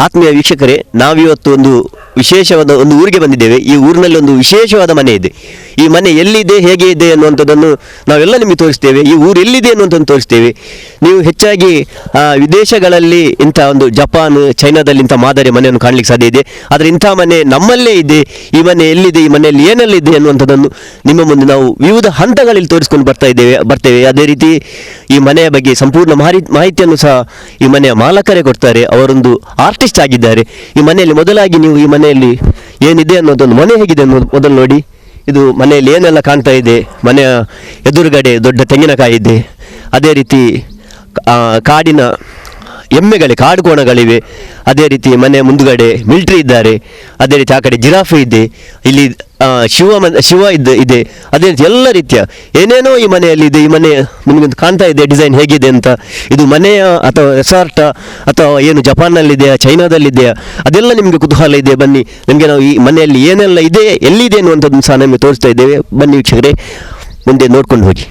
ಆತ್ಮೀಯ ವೀಕ್ಷಕರೇ, ನಾವಿವತ್ತು ಒಂದು ವಿಶೇಷವಾದ ಒಂದು ಊರಿಗೆ ಬಂದಿದ್ದೇವೆ. ಈ ಊರಿನಲ್ಲಿ ಒಂದು ವಿಶೇಷವಾದ ಮನೆ ಇದೆ. ಈ ಮನೆ ಎಲ್ಲಿದೆ, ಹೇಗೆ ಇದೆ ಅನ್ನುವಂಥದ್ದನ್ನು ನಾವೆಲ್ಲ ನಿಮಗೆ ತೋರಿಸ್ತೇವೆ. ಈ ಊರು ಎಲ್ಲಿದೆ ಅನ್ನುವಂಥದ್ದು ತೋರಿಸ್ತೇವೆ. ನೀವು ಹೆಚ್ಚಾಗಿ ವಿದೇಶಗಳಲ್ಲಿ ಇಂಥ ಒಂದು ಜಪಾನ್, ಚೈನಾದಲ್ಲಿ ಇಂಥ ಮಾದರಿ ಮನೆಯನ್ನು ಕಾಣಲಿಕ್ಕೆ ಸಾಧ್ಯ ಇದೆ. ಆದರೆ ಇಂಥ ಮನೆ ನಮ್ಮಲ್ಲೇ ಇದೆ. ಈ ಮನೆ ಎಲ್ಲಿದೆ, ಈ ಮನೆಯಲ್ಲಿ ಏನೆಲ್ಲ ಇದೆ ಅನ್ನುವಂಥದ್ದನ್ನು ನಿಮ್ಮ ಮುಂದೆ ನಾವು ವಿವಿಧ ಹಂತಗಳಲ್ಲಿ ತೋರಿಸ್ಕೊಂಡು ಬರ್ತೇವೆ. ಅದೇ ರೀತಿ ಈ ಮನೆಯ ಬಗ್ಗೆ ಸಂಪೂರ್ಣ ಮಾಹಿತಿಯನ್ನು ಸಹ ಈ ಮನೆಯ ಮಾಲಕರೇ ಕೊಡ್ತಾರೆ. ಅವರೊಂದು ಆರ್ಟಿಸ್ಟ್ ಆಗಿದ್ದಾರೆ. ಈ ಮನೆಯಲ್ಲಿ ಮೊದಲಾಗಿ ನೀವು ಈ ಮನೆಯಲ್ಲಿ ಏನಿದೆ ಅನ್ನೋದೊಂದು, ಮನೆ ಹೇಗಿದೆ ಅನ್ನೋದು ಮೊದಲು ನೋಡಿ. ಇದು ಮನೆಯಲ್ಲಿ ಏನೆಲ್ಲ ಕಾಣ್ತಾ ಇದೆ. ಮನೆಯ ಎದುರುಗಡೆ ದೊಡ್ಡ ತೆಂಗಿನಕಾಯಿ ಇದೆ. ಅದೇ ರೀತಿ ಕಾಡಿನ ಎಮ್ಮೆಗಳೇ, ಕಾಡು ಕೋಣಗಳಿವೆ. ಅದೇ ರೀತಿ ಮನೆಯ ಮುಂದುಗಡೆ ಮಿಲ್ಟ್ರಿ ಇದ್ದಾರೆ. ಅದೇ ರೀತಿ ಆ ಕಡೆ ಜಿರಾಫೆ ಇದೆ. ಇಲ್ಲಿ ಶಿವ ಇದೆ. ಅದೇ ರೀತಿ ಎಲ್ಲ ರೀತಿಯ ಏನೇನೋ ಈ ಮನೆಯಲ್ಲಿ ಇದೆ. ಈ ಮನೆ ನಿಮಗೆ ಕಾಣ್ತಾ ಇದೆ ಡಿಸೈನ್ ಹೇಗಿದೆ ಅಂತ. ಇದು ಮನೆಯ ಅಥವಾ ರೆಸಾರ್ಟ ಅಥವಾ ಏನು ಜಪಾನ್ನಲ್ಲಿದೆಯಾ, ಚೈನಾದಲ್ಲಿದೆಯಾ, ಅದೆಲ್ಲ ನಿಮಗೆ ಕುತೂಹಲ ಇದೆ. ಬನ್ನಿ, ನಿಮಗೆ ನಾವು ಈ ಮನೆಯಲ್ಲಿ ಏನೆಲ್ಲ ಇದೆ, ಎಲ್ಲಿದೆ ಅನ್ನುವಂಥದ್ದನ್ನು ಸಹ ನಮಗೆ ತೋರಿಸ್ತಾ ಇದ್ದೇವೆ. ಬನ್ನಿ ವೀಕ್ಷಕರೇ, ಮುಂದೆ ನೋಡ್ಕೊಂಡು ಹೋಗಿ.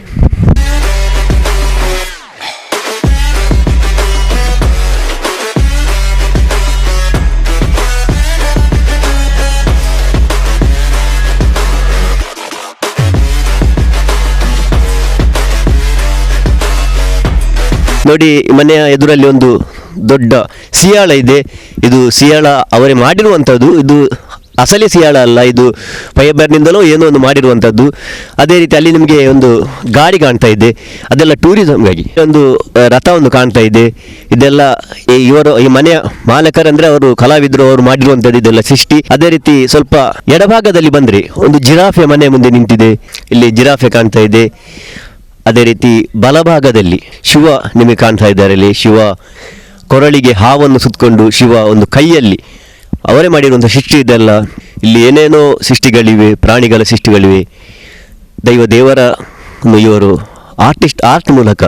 ನೋಡಿ, ಮನೆಯ ಎದುರಲ್ಲಿ ಒಂದು ದೊಡ್ಡ ಸಿಯಾಳ ಇದೆ. ಇದು ಸಿಯಾಳ ಅವರೇ ಮಾಡಿರುವಂಥದ್ದು. ಇದು ಅಸಲಿ ಸಿಯಾಳ ಅಲ್ಲ, ಇದು ಫೈಬರ್ನಿಂದಲೂ ಏನೋ ಒಂದು ಮಾಡಿರುವಂಥದ್ದು. ಅದೇ ರೀತಿ ಅಲ್ಲಿ ನಿಮಗೆ ಒಂದು ಗಾಡಿ ಕಾಣ್ತಾ ಇದೆ. ಅದೆಲ್ಲ ಟೂರಿಸಮ್ಗಾಗಿ ಒಂದು ರಥ ಒಂದು ಕಾಣ್ತಾ ಇದೆ. ಇದೆಲ್ಲ ಈ ಮನೆಯ ಮಾಲಕರಂದ್ರೆ ಅವರು ಕಲಾವಿದರು, ಅವರು ಮಾಡಿರುವಂಥದ್ದು ಇದೆಲ್ಲ ಸೃಷ್ಟಿ. ಅದೇ ರೀತಿ ಸ್ವಲ್ಪ ಎಡಭಾಗದಲ್ಲಿ ಬಂದರೆ ಒಂದು ಜಿರಾಫೆ ಮನೆ ಮುಂದೆ ನಿಂತಿದೆ. ಇಲ್ಲಿ ಜಿರಾಫೆ ಕಾಣ್ತಾ ಇದೆ. ಅದೇ ರೀತಿ ಬಲಭಾಗದಲ್ಲಿ ಶಿವ ನಿಮಗೆ ಕಾಣ್ತಾ ಇದ್ದಾರೆ. ಇಲ್ಲಿ ಶಿವ ಕೊರಳಿಗೆ ಹಾವನ್ನು ಸುತ್ತಕೊಂಡು ಶಿವ ಒಂದು ಕೈಯಲ್ಲಿ ಅವರೇ ಮಾಡಿರುವಂಥ ಸೃಷ್ಟಿ ಇದೆಲ್ಲ. ಇಲ್ಲಿ ಏನೇನೋ ಸೃಷ್ಟಿಗಳಿವೆ, ಪ್ರಾಣಿಗಳ ಸೃಷ್ಟಿಗಳಿವೆ. ದೇವರ ಇವರು ಆರ್ಟ್ ಮೂಲಕ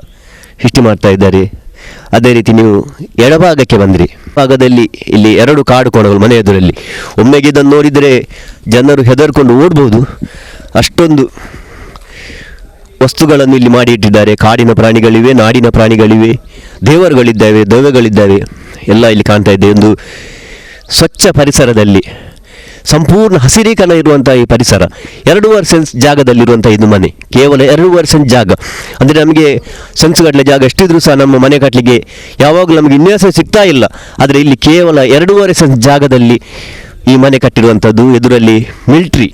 ಸೃಷ್ಟಿ ಮಾಡ್ತಾ ಇದ್ದಾರೆ. ಅದೇ ರೀತಿ ನೀವು ಎಡಭಾಗಕ್ಕೆ ಬಂದ್ರಿ, ಭಾಗದಲ್ಲಿ ಇಲ್ಲಿ 2 ಕಾಡು ಕೋಣಗಳು ಮನೆ ಎದುರಲ್ಲಿ. ಒಮ್ಮೆಗೆ ಇದನ್ನು ನೋಡಿದರೆ ಜನರು ಹೆದರ್ಕೊಂಡು ಓಡ್ಬೋದು. ಅಷ್ಟೊಂದು ವಸ್ತುಗಳನ್ನು ಇಲ್ಲಿ ಮಾಡಿ ಇಟ್ಟಿದ್ದಾರೆ. ಕಾಡಿನ ಪ್ರಾಣಿಗಳಿವೆ, ನಾಡಿನ ಪ್ರಾಣಿಗಳಿವೆ, ದೇವರುಗಳಿದ್ದಾವೆ, ದೈವಗಳಿದ್ದಾವೆ, ಎಲ್ಲ ಇಲ್ಲಿ ಕಾಣ್ತಾ ಇದೆ. ಒಂದು ಸ್ವಚ್ಛ ಪರಿಸರದಲ್ಲಿ ಸಂಪೂರ್ಣ ಹಸಿರೀಕರಣ ಇರುವಂಥ ಈ ಪರಿಸರ. 2.5 ಸೆನ್ಸ್ ಜಾಗದಲ್ಲಿರುವಂಥ ಇದು ಮನೆ. ಕೇವಲ 2.5 ಸೆನ್ಸ್ ಜಾಗ ಅಂದರೆ ನಮಗೆ ಸೆನ್ಸ್ಗಟ್ಟಲೆ ಜಾಗ ಎಷ್ಟಿದ್ರೂ ಸಹ ನಮ್ಮ ಮನೆ ಕಟ್ಟಲಿಕ್ಕೆ ಯಾವಾಗಲೂ ನಮಗೆ ವಿನ್ಯಾಸ ಸಿಗ್ತಾ ಇಲ್ಲ. ಆದರೆ ಇಲ್ಲಿ ಕೇವಲ 2.5 ಸೆನ್ಸ್ ಜಾಗದಲ್ಲಿ ಈ ಮನೆ ಕಟ್ಟಿರುವಂಥದ್ದು. ಎದುರಲ್ಲಿ ಮಿಲಿಟ್ರಿ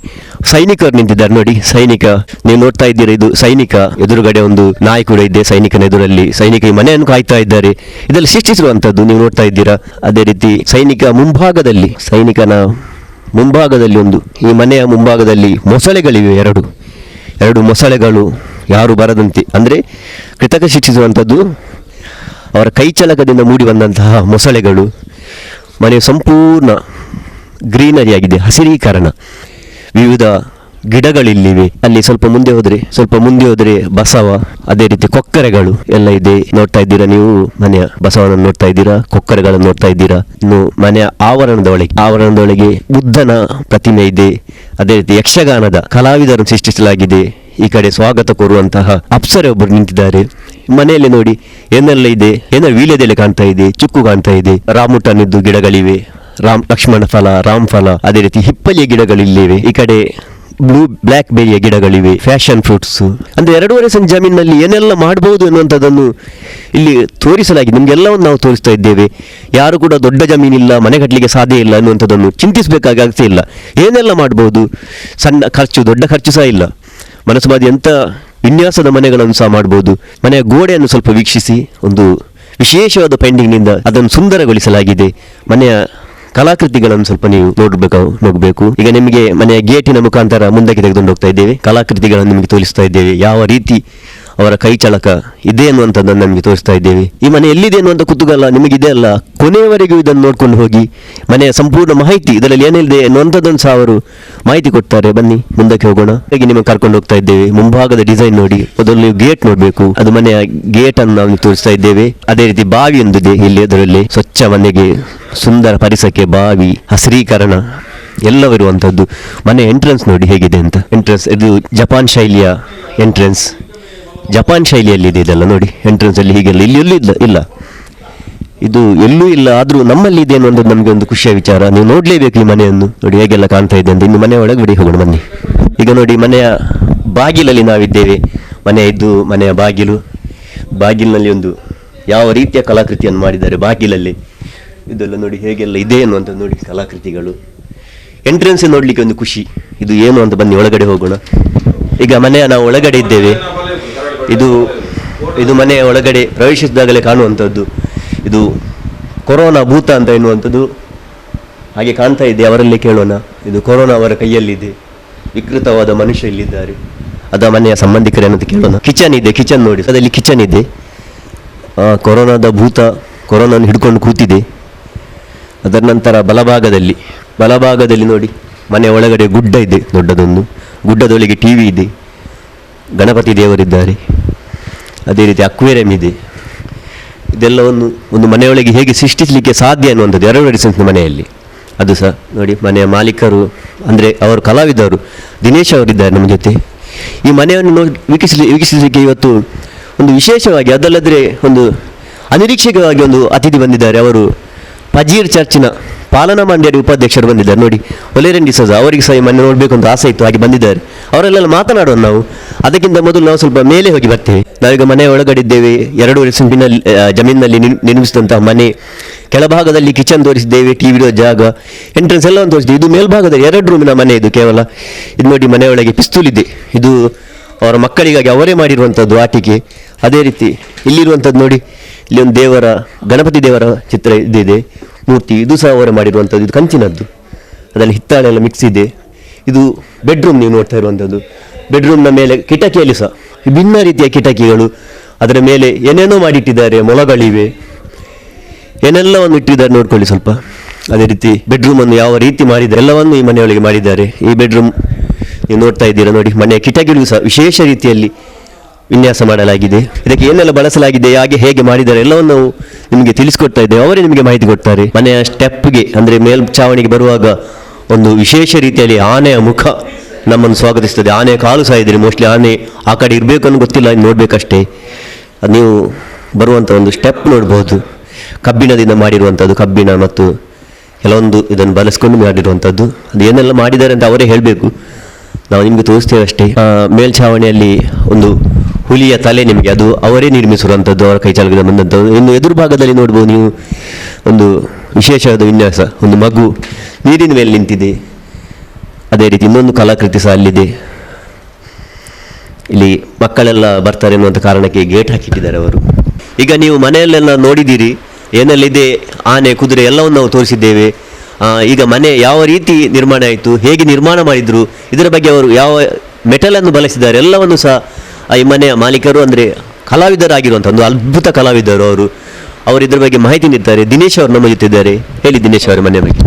ಸೈನಿಕರು ನಿಂತಿದ್ದಾರೆ. ನೋಡಿ, ಸೈನಿಕ ನೀವು ನೋಡ್ತಾ ಇದ್ದೀರಾ. ಇದು ಸೈನಿಕ. ಎದುರುಗಡೆ ಒಂದು ನಾಯಿ ಕೂಡ ಇದೆ ಸೈನಿಕನ ಎದುರಲ್ಲಿ. ಸೈನಿಕ ಈ ಮನೆಯನ್ನು ಕಾಯ್ತಾ ಇದ್ದಾರೆ. ಇದೆಲ್ಲ ಸೃಷ್ಟಿಸಿರುವಂಥದ್ದು ನೀವು ನೋಡ್ತಾ ಇದ್ದೀರಾ. ಅದೇ ರೀತಿ ಸೈನಿಕನ ಮುಂಭಾಗದಲ್ಲಿ ಒಂದು, ಈ ಮನೆಯ ಮುಂಭಾಗದಲ್ಲಿ ಮೊಸಳೆಗಳಿವೆ. ಎರಡು ಮೊಸಳೆಗಳು ಯಾರು ಬರದಂತೆ, ಅಂದರೆ ಕೃತಕ ಸೃಷ್ಟಿಸುವಂಥದ್ದು. ಅವರ ಕೈಚಳಕದಿಂದ ಮೂಡಿ ಬಂದಂತಹ ಮೊಸಳೆಗಳು. ಮನೆಯು ಸಂಪೂರ್ಣ ಗ್ರೀನರಿ ಆಗಿದೆ, ಹಸಿರೀಕರಣ. ವಿವಿಧ ಗಿಡಗಳಿಲ್ಲಿವೆ. ಅಲ್ಲಿ ಸ್ವಲ್ಪ ಮುಂದೆ ಹೋದರೆ ಬಸವ, ಅದೇ ರೀತಿ ಕೊಕ್ಕರೆಗಳು ಎಲ್ಲ ಇದೆ. ನೋಡ್ತಾ ಇದ್ದೀರಾ ನೀವು, ಮನೆಯ ಬಸವನನ್ನು ನೋಡ್ತಾ ಇದ್ದೀರಾ, ಕೊಕ್ಕರೆಗಳನ್ನು ನೋಡ್ತಾ ಇದ್ದೀರಾ. ಇನ್ನು ಮನೆಯ ಆವರಣದೊಳಗೆ ಬುದ್ಧನ ಪ್ರತಿಮೆ ಇದೆ. ಅದೇ ರೀತಿ ಯಕ್ಷಗಾನದ ಕಲಾವಿದರನ್ನು ಸೃಷ್ಟಿಸಲಾಗಿದೆ. ಈ ಕಡೆ ಸ್ವಾಗತ ಕೋರುವಂತಹ ಅಪ್ಸರೆ ಒಬ್ಬರು ನಿಂತಿದ್ದಾರೆ. ಮನೆಯಲ್ಲಿ ನೋಡಿ ಏನೆಲ್ಲ ಇದೆ. ವೀಳ್ಯದೆಲೆ ಕಾಣ್ತಾ ಇದೆ, ಚುಕ್ಕು ಕಾಣ್ತಾ ಇದೆ, ರಾಮುಟನಿದ್ದು ಗಿಡಗಳಿವೆ, ಲಕ್ಷ್ಮಣ ಫಲ, ರಾಮ್ ಫಲ, ಅದೇ ರೀತಿ ಹಿಪ್ಪಲಿಯ ಗಿಡಗಳಿಲ್ಲಿವೆ. ಈ ಕಡೆ ಬ್ಲ್ಯಾಕ್ ಬೇರಿಯ ಗಿಡಗಳಿವೆ, ಫ್ಯಾಷನ್ ಫ್ರೂಟ್ಸ್. ಅಂದ್ರೆ 2.5 ಸೆಂಟ್ ಜಮೀನಿನಲ್ಲಿ ಏನೆಲ್ಲ ಮಾಡಬಹುದು ಎನ್ನುವಂಥದ್ದನ್ನು ಇಲ್ಲಿ ತೋರಿಸಲಾಗಿದೆ. ನಿಮ್ಗೆಲ್ಲವನ್ನು ನಾವು ತೋರಿಸ್ತಾ ಇದ್ದೇವೆ. ಯಾರು ಕೂಡ ದೊಡ್ಡ ಜಮೀನಿಲ್ಲ, ಮನೆ ಕಟ್ಟಲಿಕ್ಕೆ ಸಾಧ್ಯ ಇಲ್ಲ ಅನ್ನುವಂಥದ್ದನ್ನು ಚಿಂತಿಸಬೇಕಾಗಿ ಆಗ್ತಾ ಇಲ್ಲ. ಏನೆಲ್ಲ ಮಾಡಬಹುದು, ಸಣ್ಣ ಖರ್ಚು, ದೊಡ್ಡ ಖರ್ಚು ಸಹ ಇಲ್ಲ. ಮನಸ್ಸು ಬಾದಿ ಎಂಥ ವಿನ್ಯಾಸದ ಮನೆಗಳನ್ನು ಸಹ ಮಾಡಬಹುದು. ಮನೆಯ ಗೋಡೆಯನ್ನು ಸ್ವಲ್ಪ ವೀಕ್ಷಿಸಿ. ಒಂದು ವಿಶೇಷವಾದ ಪೇಂಟಿಂಗ್ನಿಂದ ಅದನ್ನು ಸುಂದರಗೊಳಿಸಲಾಗಿದೆ. ಮನೆಯ ಕಲಾಕೃತಿಗಳನ್ನು ಸ್ವಲ್ಪ ನೀವು ನೋಡಬೇಕು. ಈಗ ನಿಮಗೆ ಮನೆಯ ಗೇಟಿನ ಮುಖಾಂತರ ಮುಂದಕ್ಕೆ ತೆಗೆದುಕೊಂಡು ಹೋಗ್ತಾ ಇದ್ದೇವೆ. ಕಲಾಕೃತಿಗಳನ್ನು ನಿಮಗೆ ತೋರಿಸ್ತಾ ಇದ್ದೇವೆ. ಯಾವ ರೀತಿ ಅವರ ಕೈ ಚಳಕ ಇದೆ ಅನ್ನುವಂಥದ್ದನ್ನು ನಮಗೆ ತೋರಿಸ್ತಾ ಇದ್ದೇವೆ. ಈ ಮನೆ ಎಲ್ಲಿದೆ ಅನ್ನುವಂಥ ಕುತೂಹಲ ನಿಮಗಿದೆ ಅಲ್ಲ, ಕೊನೆಯವರೆಗೂ ಇದನ್ನು ನೋಡ್ಕೊಂಡು ಹೋಗಿ. ಮನೆಯ ಸಂಪೂರ್ಣ ಮಾಹಿತಿ ಇದರಲ್ಲಿ ಏನಿದೆ ಅನ್ನುವಂಥದ್ದನ್ನು ಸಹ ಅವರು ಮಾಹಿತಿ ಕೊಡ್ತಾರೆ. ಬನ್ನಿ ಮುಂದಕ್ಕೆ ಹೋಗೋಣ. ಹಾಗೆ ನಿಮಗೆ ಕರ್ಕೊಂಡು ಹೋಗ್ತಾ ಇದ್ದೇವೆ. ಮುಂಭಾಗದ ಡಿಸೈನ್ ನೋಡಿ. ಮೊದಲು ನೀವು ಗೇಟ್ ನೋಡಬೇಕು. ಅದು ಮನೆಯ ಗೇಟ್ ಅನ್ನು ನಾವು ತೋರಿಸ್ತಾ ಇದ್ದೇವೆ. ಅದೇ ರೀತಿ ಬಾವಿ ಒಂದಿದೆ ಇಲ್ಲಿ. ಅದರಲ್ಲಿ ಸ್ವಚ್ಛ ಮನೆಗೆ, ಸುಂದರ ಪರಿಸರಕ್ಕೆ ಬಾವಿ, ಹಸಿರೀಕರಣ ಎಲ್ಲವಿರುವಂಥದ್ದು. ಮನೆ ಎಂಟ್ರೆನ್ಸ್ ನೋಡಿ ಹೇಗಿದೆ ಅಂತ. ಎಂಟ್ರೆನ್ಸ್ ಇದು ಜಪಾನ್ ಶೈಲಿಯ ಎಂಟ್ರೆನ್ಸ್. ಜಪಾನ್ ಶೈಲಿಯಲ್ಲಿದೆ ಇದೆಲ್ಲ ನೋಡಿ. ಎಂಟ್ರೆನ್ಸ್ ಅಲ್ಲಿ ಹೀಗೆಲ್ಲ ಇಲ್ಲಿ ಇಲ್ಲ. ಇದು ಎಲ್ಲೂ ಇಲ್ಲ, ಆದರೂ ನಮ್ಮಲ್ಲಿ ಇದೆ ಅನ್ನೋದು ನಮಗೆ ಒಂದು ಖುಷಿಯ ವಿಚಾರ. ನೀವು ನೋಡಲೇಬೇಕು ಈ ಮನೆಯನ್ನು. ನೋಡಿ ಹೇಗೆಲ್ಲ ಕಾಣ್ತಾ ಇದೆ ಅಂತ. ಇನ್ನು ಮನೆ ಒಳಗೆ ಬಿಡಿ ಹೋಗೋಣ ಬನ್ನಿ. ಈಗ ನೋಡಿ ಮನೆಯ ಬಾಗಿಲಲ್ಲಿ ನಾವಿದ್ದೇವೆ. ಮನೆಯ ಬಾಗಿಲಿನಲ್ಲಿ ಒಂದು ಯಾವ ರೀತಿಯ ಕಲಾಕೃತಿಯನ್ನು ಮಾಡಿದ್ದಾರೆ ಬಾಗಿಲಲ್ಲಿ. ಇದೆಲ್ಲ ನೋಡಿ ಹೇಗೆಲ್ಲ ಇದೆ ಅನ್ನುವಂಥದ್ದು. ನೋಡಿ ಕಲಾಕೃತಿಗಳು. ಎಂಟ್ರೆನ್ಸ್ ನೋಡಲಿಕ್ಕೆ ಒಂದು ಖುಷಿ. ಇದು ಏನು ಅಂತ ಬನ್ನಿ ಒಳಗಡೆ ಹೋಗೋಣ. ಈಗ ನಾವು ಒಳಗಡೆ ಇದ್ದೇವೆ. ಇದು ಮನೆಯ ಒಳಗಡೆ ಪ್ರವೇಶಿಸಿದಾಗಲೇ ಕಾಣುವಂಥದ್ದು. ಇದು ಕೊರೋನಾ ಭೂತ ಅಂತ ಎನ್ನುವಂಥದ್ದು ಹಾಗೆ ಕಾಣ್ತಾ ಇದೆ. ಅವರಲ್ಲೇ ಕೇಳೋಣ. ಇದು ಕೊರೋನಾ ಅವರ ಕೈಯಲ್ಲಿದೆ. ವಿಕೃತವಾದ ಮನುಷ್ಯ ಇಲ್ಲಿದ್ದಾರೆ. ಅದ ಮನೆಯ ಸಂಬಂಧಿಕರೇನಂತ ಕೇಳೋಣ. ಕಿಚನ್ ನೋಡಿ, ಅದರಲ್ಲಿ ಕಿಚನ್ ಇದೆ. ಕೊರೋನಾದ ಭೂತ ಕೊರೋನಾವನ್ನು ಹಿಡ್ಕೊಂಡು ಕೂತಿದೆ. ಅದರ ನಂತರ ಬಲಭಾಗದಲ್ಲಿ ನೋಡಿ ಮನೆ ಒಳಗಡೆ ಗುಡ್ಡ ಇದೆ, ದೊಡ್ಡದೊಂದು. ಗುಡ್ಡದೊಳಗೆ ಟಿವಿ ಇದೆ, ಗಣಪತಿ ದೇವರಿದ್ದಾರೆ, ಅದೇ ರೀತಿ ಅಕ್ವೇರಿಯಂ ಇದೆ. ಇದೆಲ್ಲವನ್ನು ಒಂದು ಮನೆಯೊಳಗೆ ಹೇಗೆ ಸೃಷ್ಟಿಸಲಿಕ್ಕೆ ಸಾಧ್ಯ ಅನ್ನುವಂಥದ್ದು 2 ಸೆನ್ಸ್ ಮನೆಯಲ್ಲಿ. ಅದು ಸಹ ನೋಡಿ ಮನೆಯ ಮಾಲೀಕರು ಅಂದರೆ ಅವರು ಕಲಾವಿದರು ದಿನೇಶ್ ಅವರಿದ್ದಾರೆ ನಮ್ಮ ಜೊತೆ. ಈ ಮನೆಯನ್ನು ವೀಕ್ಷಿಸಲಿಕ್ಕೆ ಇವತ್ತು ಒಂದು ವಿಶೇಷವಾಗಿ, ಅದಲ್ಲದ್ರೆ ಒಂದು ಅನಿರೀಕ್ಷಿತವಾಗಿ ಒಂದು ಅತಿಥಿ ಬಂದಿದ್ದಾರೆ. ಅವರು ಪಜೀರ್ ಚರ್ಚಿನ ಪಾಲನಾ ಮಂಡಳಿ ಉಪಾಧ್ಯಕ್ಷರು ಬಂದಿದ್ದಾರೆ. ನೋಡಿ ಒಲೆರೆನ್ ಡಿಸೋಜ, ಅವರಿಗೆ ಸಹ ಈ ಮನೆ ನೋಡಬೇಕು ಅಂತ ಆಸೆ ಇತ್ತು, ಹಾಗೆ ಬಂದಿದ್ದಾರೆ. ಅವರೆಲ್ಲ ಮಾತನಾಡೋಣ ನಾವು. ಅದಕ್ಕಿಂತ ಮೊದಲು ನಾವು ಸ್ವಲ್ಪ ಮೇಲೆ ಹೋಗಿ ಬರ್ತೇವೆ. ನಾವೀಗ ಮನೆ ಒಳಗಡೆ ಇದ್ದೇವೆ. 2 ಸೆಂಟಿನಲ್ಲಿ ಜಮೀನಿನಲ್ಲಿ ನಿರ್ಮಿಸಿದಂತಹ ಮನೆ. ಕೆಳಭಾಗದಲ್ಲಿ ಕಿಚನ್ ತೋರಿಸಿದ್ದೇವೆ, ಟಿವಿ ಇಡೋ ಜಾಗ, ಎಂಟ್ರೆನ್ಸ್ ಎಲ್ಲವನ್ನು ತೋರಿಸಿದ್ದೇವೆ. ಇದು ಮೇಲ್ಭಾಗದಲ್ಲಿ 2 ರೂಮಿನ ಮನೆ ಇದು ಕೇವಲ. ಇದು ನೋಡಿ ಮನೆಯೊಳಗೆ ಪಿಸ್ತೂಲ್ ಇದೆ. ಇದು ಅವರ ಮಕ್ಕಳಿಗಾಗಿ ಅವರೇ ಮಾಡಿರುವಂಥದ್ದು ಆಟಿಕೆ. ಅದೇ ರೀತಿ ಇಲ್ಲಿರುವಂಥದ್ದು ನೋಡಿ, ಇಲ್ಲಿ ಒಂದು ಗಣಪತಿ ದೇವರ ಚಿತ್ರ ಇದಿದೆ, ಮೂರ್ತಿ. ಇದು ಸಹ ಅವರೇ ಮಾಡಿರುವಂಥದ್ದು. ಇದು ಕಂಚಿನದ್ದು, ಅದರಲ್ಲಿ ಹಿತ್ತಾಳೆ ಎಲ್ಲ ಮಿಕ್ಸ್ ಇದೆ. ಇದು ಬೆಡ್ರೂಮ್ ನೀವು ನೋಡ್ತಾ ಇರುವಂಥದ್ದು. ಬೆಡ್ರೂಮ್ನ ಮೇಲೆ ಕಿಟಕಿಯಲ್ಲಿ ಸಹ ವಿಭಿನ್ನ ರೀತಿಯ ಕಿಟಕಿಗಳು, ಅದರ ಮೇಲೆ ಏನೇನೋ ಮಾಡಿಟ್ಟಿದ್ದಾರೆ, ಮೊಳಗಳಿವೆ, ಏನೆಲ್ಲವನ್ನು ಇಟ್ಟಿದ್ದಾರೆ ನೋಡ್ಕೊಳ್ಳಿ ಸ್ವಲ್ಪ. ಅದೇ ರೀತಿ ಬೆಡ್ರೂಮನ್ನು ಯಾವ ರೀತಿ ಮಾಡಿದ್ದಾರೆ ಎಲ್ಲವನ್ನು ಈ ಮನೆಯೊಳಗೆ ಮಾಡಿದ್ದಾರೆ. ಈ ಬೆಡ್ರೂಮ್ ನೀವು ನೋಡ್ತಾ ಇದ್ದೀರಾ ನೋಡಿ. ಮನೆಯ ಕಿಟಕಿಗಳು ಸಹ ವಿಶೇಷ ರೀತಿಯಲ್ಲಿ ವಿನ್ಯಾಸ ಮಾಡಲಾಗಿದೆ. ಇದಕ್ಕೆ ಏನೆಲ್ಲ ಬಳಸಲಾಗಿದೆ, ಹೇಗೆ ಮಾಡಿದ್ದಾರೆ ಎಲ್ಲವನ್ನು ನಾವು ನಿಮಗೆ ತಿಳಿಸ್ಕೊಡ್ತಾ ಇದ್ದೇವೆ. ಅವರೇ ನಿಮಗೆ ಮಾಹಿತಿ ಕೊಡ್ತಾರೆ. ಮನೆಯ ಸ್ಟೆಪ್ಗೆ ಅಂದರೆ ಮೇಲ್ಛಾವಣಿಗೆ ಬರುವಾಗ ಒಂದು ವಿಶೇಷ ರೀತಿಯಲ್ಲಿ ಆನೆಯ ಮುಖ ನಮ್ಮನ್ನು ಸ್ವಾಗತಿಸ್ತದೆ. ಆನೆಯ ಕಾಲು ಸಹ ಇದೆ. ಮೋಸ್ಟ್ಲಿ ಆನೆ ಆ ಕಡೆ ಇರಬೇಕು ಅನ್ನೋ ಗೊತ್ತಿಲ್ಲ, ನೋಡಬೇಕಷ್ಟೇ. ನೀವು ಬರುವಂಥ ಒಂದು ಸ್ಟೆಪ್ ನೋಡ್ಬೋದು. ಕಬ್ಬಿಣದಿಂದ ಮಾಡಿರುವಂಥದ್ದು, ಕಬ್ಬಿಣ ಮತ್ತು ಕೆಲವೊಂದು ಇದನ್ನು ಬಳಸ್ಕೊಂಡು ಮಾಡಿರುವಂಥದ್ದು. ಅದು ಏನೆಲ್ಲ ಮಾಡಿದ್ದಾರೆ ಅಂತ ಅವರೇ ಹೇಳಬೇಕು, ನಾವು ನಿಮಗೆ ತೋರಿಸ್ತೇವೆ ಅಷ್ಟೇ. ಮೇಲ್ಛಾವಣಿಯಲ್ಲಿ ಒಂದು ಹುಲಿಯ ತಲೆ ನಿಮಗೆ, ಅದು ಅವರೇ ನಿರ್ಮಿಸಿರುವಂಥದ್ದು, ಅವರ ಕೈಚಾಲಕದಿಂದ ಬಂದಂಥದ್ದು. ಇನ್ನು ಎದುರು ಭಾಗದಲ್ಲಿ ನೋಡ್ಬೋದು ನೀವು ಒಂದು ವಿಶೇಷವಾದ ವಿನ್ಯಾಸ. ಒಂದು ಮಗು ನೀರಿನ ಮೇಲೆ ನಿಂತಿದೆ. ಅದೇ ರೀತಿ ಇನ್ನೊಂದು ಕಲಾಕೃತಿ ಸಹ ಅಲ್ಲಿದೆ. ಇಲ್ಲಿ ಮಕ್ಕಳೆಲ್ಲ ಬರ್ತಾರೆ ಎನ್ನುವಂಥ ಕಾರಣಕ್ಕೆ ಗೇಟ್ ಹಾಕಿಟ್ಟಿದ್ದಾರೆ ಅವರು. ಈಗ ನೀವು ಮನೆಯಲ್ಲೆಲ್ಲ ನೋಡಿದ್ದೀರಿ, ಏನೆಲ್ಲಿದೆ, ಆನೆ, ಕುದುರೆ ಎಲ್ಲವನ್ನು ನಾವು ತೋರಿಸಿದ್ದೇವೆ. ಈಗ ಮನೆ ಯಾವ ರೀತಿ ನಿರ್ಮಾಣ ಆಯಿತು, ಹೇಗೆ ನಿರ್ಮಾಣ ಮಾಡಿದರು, ಇದರ ಬಗ್ಗೆ ಅವರು ಯಾವ ಮೆಟಲನ್ನು ಬಳಸಿದ್ದಾರೆ ಎಲ್ಲವನ್ನು ಸಹ ಈ ಮನೆಯ ಮಾಲೀಕರು ಅಂದರೆ ಕಲಾವಿದರಾಗಿರುವಂಥ ಒಂದು ಅದ್ಭುತ ಕಲಾವಿದರು ಅವರು ಇದ್ರ ಬಗ್ಗೆ ಮಾಹಿತಿ ನೀಡ್ತಾರೆ. ದಿನೇಶ್ ಅವರು ನಮ್ಮ ಜೊತೆ ಇದ್ದಾರೆ. ಹೇಳಿ ದಿನೇಶ್ ಅವರ ಮನೆ ಬಗ್ಗೆ.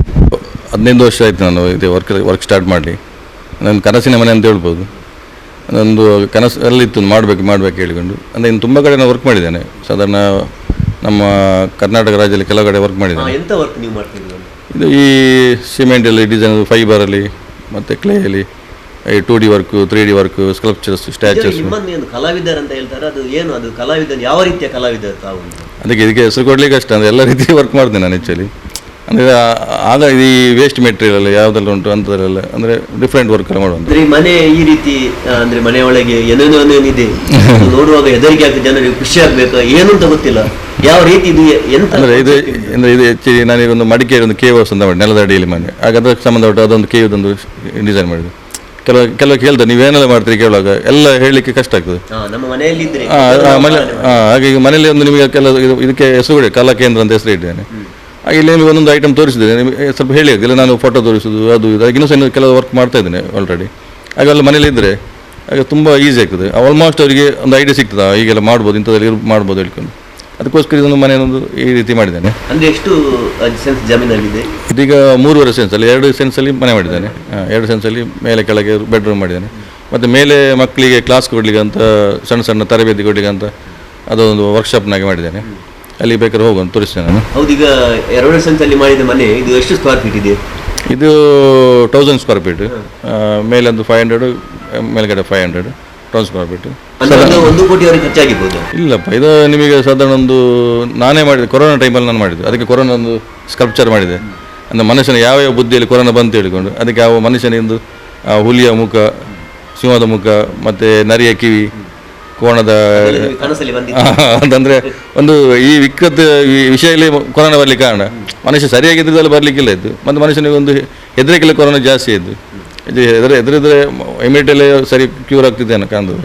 15 ವರ್ಷ ಆಯಿತು ನಾನು ಇದು ವರ್ಕ್ ಸ್ಟಾರ್ಟ್ ಮಾಡಿ. ನನ್ನ ಕನಸಿನ ಮನೆ ಅಂತ ಹೇಳ್ಬೋದು. ನಂದು ಕನಸು ಎಲ್ಲಿತ್ತು ಮಾಡಬೇಕು ಹೇಳಿಕೊಂಡು. ಅಂದರೆ ಇನ್ನು ತುಂಬ ಕಡೆ ನಾನು ವರ್ಕ್ ಮಾಡಿದ್ದೇನೆ. ಸಾಧಾರಣ ನಮ್ಮ ಕರ್ನಾಟಕ ರಾಜ್ಯದಲ್ಲಿ ಕೆಲವು ಕಡೆ ವರ್ಕ್ ಮಾಡಿದ್ದೇನೆ. ಎಂಥ ವರ್ಕ್ ನೀವು ಮಾಡ್ತಿದ್ದೀರಿ? ಇದು ಈ ಸಿಮೆಂಟಲ್ಲಿ ಡಿಸೈನ್, ಫೈಬರಲ್ಲಿ ಮತ್ತು ಕ್ಲೇಯಲ್ಲಿ, ಈ 2D work, 3D work, sculptures, ಸ್ಟ್ಯಾಚರ್ಸ್. ಕಲಾವಿದರು ಅಂತ ಹೇಳ್ತಾರೆ, ಅದು ಏನು, ಅದು ಕಲಾವಿದರು ಯಾವ ರೀತಿಯ ಕಲಾವಿದರು ತಾವು? ಇದಕ್ಕೆ ಹೆಸರು ಕೊಡಲಿಕ್ಕೆ ಕಷ್ಟ. ಅಂದರೆ ಎಲ್ಲ ರೀತಿ ವರ್ಕ್ ಮಾಡ್ತೇನೆ ನಾನು ಆ್ಯಕ್ಚುಲಿ. ಅಂದರೆ ಆಗ ಈ ವೇಸ್ಟ್ ಮೆಟೀರಿಯಲ್ ಯಾವುದೆಲ್ಲ ಉಂಟು ಅಂಥದ್ರೆಲ್ಲ ಅಂದರೆ ಡಿಫ್ರೆಂಟ್ ವರ್ಕ್ ಎಲ್ಲ ಮಾಡುವಂಥ. ಮನೆ ಈ ರೀತಿ ಅಂದರೆ ಮನೆಯೊಳಗೆ ಏನೇನಿದೆ ನೋಡುವಾಗ ಹೆದರಿಕೆ ಆಗ್ತದೆ, ಜನರಿಗೆ ಖುಷಿ ಆಗಬೇಕು, ಏನು ಅಂತ ಗೊತ್ತಿಲ್ಲ ಯಾವ ರೀತಿ ಇದು ಎಂತ. ಅಂದರೆ ಇದು ಆ್ಯಕ್ಚುಲಿ ನಾನೀಗ ಒಂದು ಮಡಿಕೇರಿ ಒಂದು ಕೇವ್ ಹೌಸ್ ಅಂತ ಮಾಡಿ ನೆಲದ ಅಡಿಯಲ್ಲಿ ಮನೆ. ಆಗ ಅದಕ್ಕೆ ಸಂಬಂಧಪಟ್ಟ ಅದೊಂದು ಕೇವ್ದೊಂದು ಡಿಸೈನ್ ಮಾಡಿದೆ. ಕೆಲವು ಕೇಳ್ತಾರೆ ನೀವೇನೆಲ್ಲ ಮಾಡ್ತೀರಿ ಕೇಳುವಾಗ ಎಲ್ಲ ಹೇಳಲಿಕ್ಕೆ ಕಷ್ಟ ಆಗ್ತದೆ. ನಮ್ಮ ಮನೆಯಲ್ಲಿ ಹಾಗೆ ಈಗ ಮನೆಯಲ್ಲಿ ಒಂದು ನಿಮಗೆ ಇದಕ್ಕೆ ಹೆಸರು ಕೊಡಿ, ಕಲಾ ಕೇಂದ್ರ ಅಂತ ಹೆಸರು ಇದ್ದೇನೆ. ಹಾಗೆ ಇಲ್ಲಿ ನಿಮಗೆ ಒಂದೊಂದು ಐಟಮ್ ತೋರಿಸಿದ್ದೇನೆ, ನಿಮಗೆ ಸ್ವಲ್ಪ ಹೇಳಿ ಆಗಿಲ್ಲ. ನಾನು ಫೋಟೋ ತೋರಿಸೋದು ಅದು ಇದು ಇನ್ನೂ ಸಹ ಕೆಲವು ವರ್ಕ್ ಮಾಡ್ತಾ ಇದ್ದೇನೆ ಆಲ್ರೆಡಿ. ಹಾಗೆಲ್ಲ ಮನೇಲಿ ಇದ್ದರೆ ಹಾಗೆ ತುಂಬ ಈಸಿ ಆಗ್ತದೆ. ಆಲ್ಮೋಸ್ಟ್ ಅವರಿಗೆ ಒಂದು ಐಡಿಯಾ ಸಿಗ್ತದೆ, ಹೀಗೆಲ್ಲ ಮಾಡ್ಬೋದು, ಇಂಥದ್ರಲ್ಲಿ ಮಾಡ್ಬೋದು ಹೇಳ್ಕೊಂಡು. ಅದಕ್ಕೋಸ್ಕರ ಇದೊಂದು ಮನೆಯೊಂದು ಈ ರೀತಿ ಮಾಡಿದ್ದೇನೆ. ಅಂದರೆ ಎಷ್ಟು ಸೆನ್ಸ್ ಜಮೀನಲ್ಲಿದೆ? ಇದೀಗ 3.5 ಸೆನ್ಸಲ್ಲಿ 2 ಸೆನ್ಸಲ್ಲಿ ಮನೆ ಮಾಡಿದ್ದೇನೆ. 2 ಸೆನ್ಸಲ್ಲಿ ಮೇಲೆ ಕೆಳಗೆ ಬೆಡ್ರೂಮ್ ಮಾಡಿದ್ದೇನೆ. ಮತ್ತು ಮೇಲೆ ಮಕ್ಕಳಿಗೆ ಕ್ಲಾಸ್ ಕೊಡಲಿಕ್ಕೆ ಅಂತ ಸಣ್ಣ ತರಬೇತಿ ಕೊಡಲಿಕ್ಕೆ ಅಂತ ಅದೊಂದು ವರ್ಕ್ಶಾಪ್ನಾಗೆ ಮಾಡಿದ್ದೇನೆ. ಅಲ್ಲಿ ಬೇಕಾದ್ರೆ ಹೋಗೋದು ತೋರಿಸ್ತೇನೆ ನಾನು. ಹೌದು, ಈಗ 2 ಸೆನ್ಸಲ್ಲಿ ಮಾಡಿದ ಮನೆ ಇದು ಎಷ್ಟು ಸ್ಕ್ವೇರ್ ಫೀಟ್ ಇದೆ? ಇದು 1000 ಸ್ಕ್ವೇರ್ ಫೀಟ್. ಮೇಲೊಂದು 500, ಮೇಲ್ಗಡೆ 500, ಟ್ರಾನ್ಸ್ಫರ್ ಮಾಡಿಬಿಟ್ಟು. ಒಂದು ಕೋಟಿವರೆಗೆ ಖರ್ಚಾಗಿರ್ಬೋದು. ಇಲ್ಲಪ್ಪ, ಇದು ನಿಮಗೆ ಸಾಧಾರಣ ಒಂದು ನಾನೇ ಮಾಡಿದೆ, ಕೊರೋನಾ ಟೈಮಲ್ಲಿ ನಾನು ಮಾಡಿದೆ. ಅದಕ್ಕೆ ಕೊರೋನಾ ಒಂದು ಸ್ಕಲ್ಪ್ಚರ್ ಮಾಡಿದೆ, ಅಂದರೆ ಮನುಷ್ಯನ ಯಾವ ಬುದ್ಧಿಯಲ್ಲಿ ಕೊರೋನಾ ಬಂತು ಹೇಳಿಕೊಂಡು ಅದಕ್ಕೆ ಆ ಮನುಷ್ಯನಿಂದು ಹುಲಿಯ ಮುಖ, ಸಿಂಹದ ಮುಖ, ಮತ್ತು ನರಿಯ ಕಿವಿ, ಕೋಣದ ಅಂತಂದರೆ ಒಂದು ಈ ವಿಕೃತ ವಿಷಯದಲ್ಲಿ ಕೊರೋನಾ ಬರಲಿಕ್ಕೆ ಕಾರಣ ಮನುಷ್ಯ ಸರಿಯಾಗಿದ್ದಲ್ಲಿ ಬರಲಿಕ್ಕಿಲ್ಲ ಇದ್ದು, ಮತ್ತು ಮನುಷ್ಯನಿಗೆ ಒಂದು ಹೆದರಿಕೆಲ್ಲ ಕೊರೋನಾ ಜಾಸ್ತಿ ಇದ್ದು, ಇದು ಹೆದರಿದ್ರೆ ಇಮಿಡಿಯೇಟಲ್ಲಿ ಸರಿ ಕ್ಯೂರ್ ಆಗ್ತಿದ್ದೇನೆ ಕಾಣ್ತದೆ.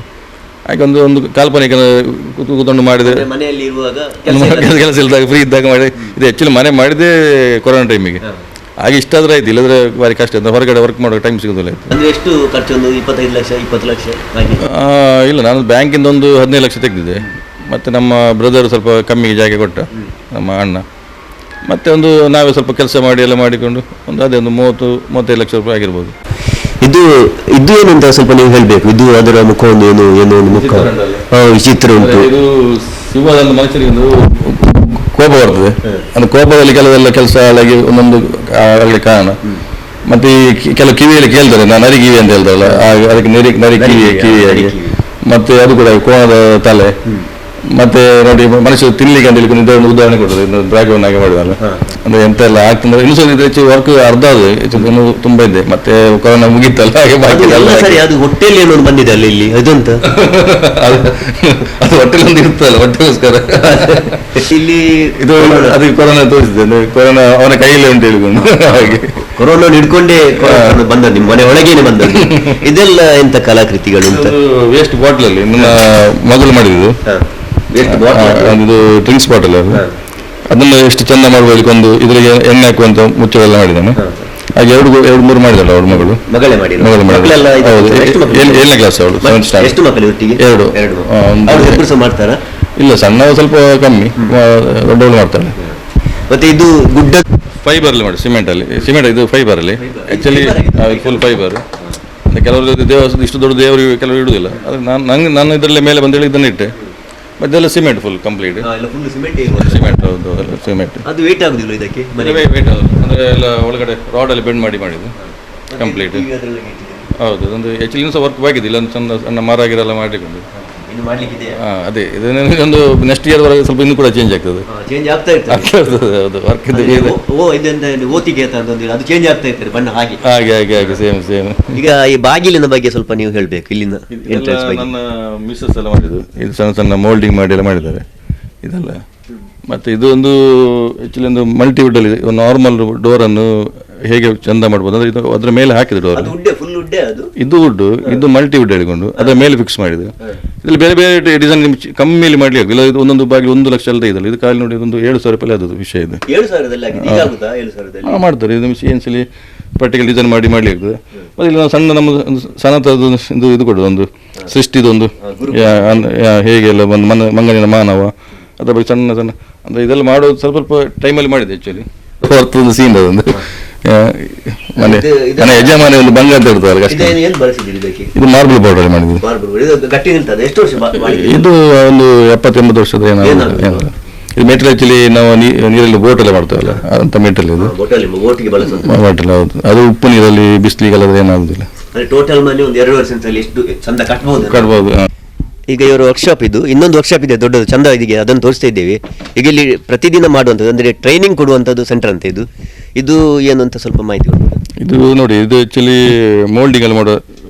ಹಾಗೆ ಒಂದು ಕಾಲ್ಪನಿಕ ಕೂತ್ಕೊಂಡು ಮಾಡಿದರೆ ಮನೆಯಲ್ಲಿ ಇರುವಾಗ ಕೆಲಸ ಇಲ್ಲದಾಗ ಫ್ರೀ ಇದ್ದಾಗ ಮಾಡಿ. ಇದು ಆ್ಯಕ್ಚುಲಿ ಮನೆ ಮಾಡಿದೆ ಕೊರೋನಾ ಟೈಮಿಗೆ. ಹಾಗೆ ಇಷ್ಟ ಆದರೆ ಆಯ್ತು, ಇಲ್ಲದ್ರೆ ಭಾರಿ ಕಷ್ಟ ಇತ್ತು, ಹೊರಗಡೆ ವರ್ಕ್ ಮಾಡೋ ಟೈಮ್ ಸಿಗೋದಿಲ್ಲ ಇತ್ತು. ಅಂದರೆ ಎಷ್ಟು ಖರ್ಚು? ಒಂದು 25 ಲಕ್ಷ 20 ಲಕ್ಷ ಹಾಗೆ? ಇಲ್ಲ, ನಾನು ಬ್ಯಾಂಕಿಂದ ಒಂದು 15 ಲಕ್ಷ ತೆಗೆದಿದ್ದೆ. ಮತ್ತು ನಮ್ಮ ಬ್ರದರ್ ಸ್ವಲ್ಪ ಕಮ್ಮಿಗೆ ಜಾಗ ಕೊಟ್ಟ, ನಮ್ಮ ಅಣ್ಣ. ಮತ್ತು ಒಂದು ನಾವೇ ಸ್ವಲ್ಪ ಕೆಲಸ ಮಾಡಿ ಎಲ್ಲ ಮಾಡಿಕೊಂಡು ಅದೇ ಒಂದು 30-35 ಲಕ್ಷ ರೂಪಾಯಿ ಆಗಿರ್ಬೋದು. ಇದು ಏನು ಅಂತ ಸ್ವಲ್ಪ ನೀವು ಹೇಳಬೇಕು. ಇದು ಅದರ ಮುಖ ಒಂದು ಏನು ಒಂದು ಮುಖ ವಿಚಿತ್ರ ಉಂಟು. ಇದು ಸಿಂಹದ ಮನುಷ್ಯನಿಗೆ ಒಂದು ಕೋಪ ಬರ್ತದೆ, ಅದು ಕೋಪದಲ್ಲಿ ಕೆಲಸ ಹಾಳಾಗಿ ಒಂದೊಂದು ಆಗಲಿ ಕಾರಣ. ಮತ್ತೆ ಈ ಕೆಲವು ಕಿವಿಯಲ್ಲಿ ಕೇಳ್ತಾರೆ, ನಾನು ನರಿ ಕಿವಿ ಅಂತ ಹೇಳ್ತಾರಲ್ಲ, ಅದಕ್ಕೆ ನರಿ ಕಿವಿಯಾಗಿ. ಮತ್ತೆ ಅದು ಕೂಡ ಕೋಣದ ತಲೆ. ಮತ್ತೆ ನೋಡಿ ಮನುಷ್ಯ ತಿನ್ಲಿಕ್ಕೆ ಅಂತ ಹೇಳಿ ಒಂದು ಉದಾಹರಣೆ ಕೊಡ್ತದೆ, ಡ್ರಾಗನ್ ಆಗಿ ಮಾಡಿದಲ್ಲ, ಅಂದ್ರೆ ಎಂತ ಎಲ್ಲ ಆಗ್ತಂದ್ರೆ ಇನ್ನೂ ಸ್ವಲ್ಪ ಹೆಚ್ಚು ವರ್ಕ್ ಅರ್ಧ ಅದು ತುಂಬಾ ಇದೆ. ಮತ್ತೆ ಕೊರೋನಾ ಮುಗಿತಲ್ಲ, ಹಾಗೆ ಬಾಕಿ ಅದು ಹೊಟ್ಟೆಯಲ್ಲಿ ಏನೋ ಬಂದಿದೆ ಅಲ್ಲಿ ಇಲ್ಲಿ ಅದು ಅಂತ ಅದು ಹೊಟ್ಟೆಲಿ ಒಂದು ಇರ್ತಲ್ಲ, ಹೊಟ್ಟೆಗೋಸ್ಕರ ಇಲ್ಲಿ ಇದು ಅದಕ್ಕೆ ಕೊರೋನಾ ತೋರಿಸಿದೆ, ಅಂದ್ರೆ ಕೊರೋನಾ ಅವನ ಕೈಯಲ್ಲೇ ಉಂಟು ಹೇಳಿಕೊಂಡು. ಹಾಗೆ ಕೊರೋನಾ ಹಿಡ್ಕೊಂಡೇ ಬಂದದ್ದು, ನಿಮ್ಮ ಮನೆ ಒಳಗೇನೆ ಬಂದದ್ದು. ಇದೆಲ್ಲ ಎಂತ ಕಲಾಕೃತಿಗಳು ಅಂತ? ವೇಸ್ಟ್ ಬಾಟಲ್ ಅಲ್ಲಿ ನನ್ನ ಮಗಳು ಮಾಡಿದ್ದು, ಒಂದು ಡ್ರಿಂಕ್ಸ್ ಬಾಟಲ್ ಅದು. ಅದನ್ನು ಎಷ್ಟು ಚಂದ ಮಾಡುವುದಕ್ಕೆ ಒಂದು ಇದ್ರಿಗೆ ಎಣ್ಣೆ ಹಾಕುವಂತ ಮುಚ್ಚಳೆಲ್ಲ ಮಾಡಿದ್ದಾನೆ. ಹಾಗೆ ಎರಡು ಮೂರು ಮಾಡಿದಲ್ಲ ಅವಳು ಮಗಳು. ಮಗಳೇ ಮಾಡಿ. ಹೌದು, 7ನೇ ಕ್ಲಾಸ್ ಅವಳು, 7th ಸ್ಟ್ಯಾಂಡರ್ಡ್. ಎಷ್ಟು ಮಕ್ಕಳು ಒಟ್ಟಿಗೆ? ಎರಡು ಮಾಡ್ತಾರ? ಇಲ್ಲ, ಸಣ್ಣವ ಸ್ವಲ್ಪ ಕಮ್ಮಿ, ದೊಡ್ಡವಳು ಮಾಡ್ತಾಳೆ. ಮತ್ತೆ ಇದು ಗುಡ್ಡ ಫೈಬರ್ ಅಲ್ಲಿ ಮಾಡಿ, ಸಿಮೆಂಟ್ ಇದು ಫೈಬರ್ ಅಲ್ಲಿ ಆಕ್ಚುಲಿ ಫುಲ್ ಫೈಬರ್. ಕೆಲವರು ಇಷ್ಟು ದೊಡ್ಡ ದೇವರಿಗೆ ಕೆಲವರು ಇಡುವುದಿಲ್ಲ, ಅದು ನಾನು ಇದರಲ್ಲೇ ಮೇಲೆ ಬಂದೇಳಿ ಇದನ್ನು ಇಟ್ಟೆ. ಮತ್ತೆ ಎಲ್ಲ ಸಿಮೆಂಟ್ ಫುಲ್ ಕಂಪ್ಲೀಟ್ ಸಿಮೆಂಟ್. ಹೌದು, ಸಿಮೆಂಟ್. ಅದು ವೇಟ್ ಆಗುದಿಲ್ಲ ಇದಕ್ಕೆ? ವೇಟ್ ಅಂದರೆ ಎಲ್ಲ ಒಳಗಡೆ ರಾಡಲ್ಲಿ ಬೆಂಡ್ ಮಾಡಿದ್ದು ಕಂಪ್ಲೀಟ್. ಹೌದು, ಅದೊಂದು ಆ್ಯಕ್ಚುಲಿ ಸಹ ವರ್ಕ್ ಬಾಗಿದೆ, ಇಲ್ಲೊಂದು ಸಣ್ಣ ಮರ ಆಗಿರೆಲ್ಲ ಮಾಡಿಕೊಂಡು. ಅದೇ ಇದೊಂದು ನೆಕ್ಸ್ಟ್ ಇಯರ್ ವರೆಗೆ ಸ್ವಲ್ಪ ಇನ್ನೂ ಕೂಡ ಚೇಂಜ್ ಆಗ್ತದೆ. ಹೌದು, ವರ್ಕ್ ಹಾಗೆ ಸೇಮ್. ಈಗ ಈ ಬಾಗಿಲಿನ ಬಗ್ಗೆ ಸ್ವಲ್ಪ ನೀವು ಹೇಳ್ಬೇಕು. ಇಲ್ಲಿಂದ ನನ್ನ ಮಿಸ್ಸಸ್ ಎಲ್ಲ ಮಾಡಿದ್ದು, ಇದು ಸಣ್ಣ ಮೋಲ್ಡಿಂಗ್ ಮಾಡಿ ಎಲ್ಲ ಮಾಡಿದ್ದಾರೆ ಇದೆಲ್ಲ. ಮತ್ತೆ ಇದು ಒಂದು ಆಕ್ಚುಲಿ ಒಂದು ಮಲ್ಟಿವುಡ್ ಅಲ್ಲಿ ನಾರ್ಮಲ್ ಡೋರ್ ಅನ್ನು ಹೇಗೆ ಚಂದ ಮಾಡ್ಬೋದು ಅಂದ್ರೆ ಇದು ಅದ್ರ ಮೇಲೆ ಹಾಕಿದ ಡೋರ್. ಇದು ವುಡ್, ಇದು ಮಲ್ಟಿವುಡ್ ಹೇಳಿಕೊಂಡು ಅದರ ಮೇಲೆ ಫಿಕ್ಸ್ ಮಾಡಿದೆ. ಇದ್ರಲ್ಲಿ ಬೇರೆ ಬೇರೆ ಡಿಸೈನ್ ಕಮ್ಮಿಯಲ್ಲಿ ಮಾಡ್ಲಿಕ್ಕೆ ಇಲ್ಲ. ಇದು ಒಂದೊಂದು ಬಾಗಿಲು 1 ಲಕ್ಷ ಅಲ್ಲದೆ ಇದಲ್ಲ. ಇದು ಖಾಲಿ ನೋಡಿ ಒಂದು 7,000 ರೂಪಾಯಿ ಆದದ್ದು ವಿಷಯ ಇದು. ಮಾಡ್ತಾರೆ ಇದು CNC ಪರ್ಟಿಕಲ್ ಡಿಸೈನ್ ಮಾಡಿ ಆಗ್ತದೆ. ಮತ್ತೆ ಇಲ್ಲಿ ನಾವು ಸಣ್ಣ ನಮ್ಮ ಸಣ್ಣತದ್ದು ಇದು ಕೊಡೋದು, ಒಂದು ಸೃಷ್ಟಿದೊಂದು ಹೇಗೆಲ್ಲ ಒಂದು ಮಂಗನಿನ ಮಾನವ ಅದ್ರ ಬಗ್ಗೆ ಸಣ್ಣ ಅಂದ್ರೆ ಇದೆಲ್ಲ ಮಾಡೋದು ಸ್ವಲ್ಪ ಟೈಮಲ್ಲಿ ಮಾಡಿದೆ ಆಕ್ಚುಲಿ. ಹೊರತೊಂದು ಸೀನ್ ಅದೊಂದು ಮನೆ ಯಜಮಾನಿ ಒಂದು ಬಂಗ ಅಂತ ಇರ್ತದೆ ಅಷ್ಟೇ. ಇದು ಮಾರ್ಬಲ್ ಪೌಡರ್ ಮಾಡಿದ್ವಿ. ಇದು ಒಂದು 70-80 ವರ್ಷದ ಏನಾದ್ರು. ಇದು ಮೆಟೀರಿಯಲ್ ಆಕ್ಚುಲಿ ನಾವು ನೀರಲ್ಲಿ ಬೋಟಲ್ಲೇ ಮಾಡ್ತೇವಲ್ಲ ಅಂತ ಮೆಟೀರಿಯಲ್ ಇದು. ಬಾಟಲ್ ಹೌದು, ಅದು ಉಪ್ಪು ನೀರಲ್ಲಿ ಬಿಸಿಲಿಗೆಲ್ಲ ಏನಾಗುದಿಲ್ಲ. ಕಟ್ಬೋದು. ಈಗ ಇವರು ವರ್ಕ್ಶಾಪ್ ಇದು, ಇನ್ನೊಂದು ವರ್ಕ್ಶಾಪ್ ಇದೆ ದೊಡ್ಡದು ಚಂದ ಇದಕ್ಕೆ, ಅದನ್ನು ತೋರಿಸ್ತಾ ಇದ್ದೇವೆ. ಈಗ ಇಲ್ಲಿ ಪ್ರತಿದಿನ ಮಾಡುವಂಥದ್ದು ಅಂದರೆ ಟ್ರೈನಿಂಗ್ ಕೊಡುವಂಥದ್ದು ಸೆಂಟರ್ ಅಂತ ಇದು ಏನು ಅಂತ ಸ್ವಲ್ಪ ಮಾಹಿತಿ ಕೊಡ್ಬೋದು? ಇದು ನೋಡಿ, ಇದು ಆ್ಯಕ್ಚುಲಿ ಮೋಲ್ಡಿಂಗ್ ಅಲ್ಲಿ ಮಾಡೋ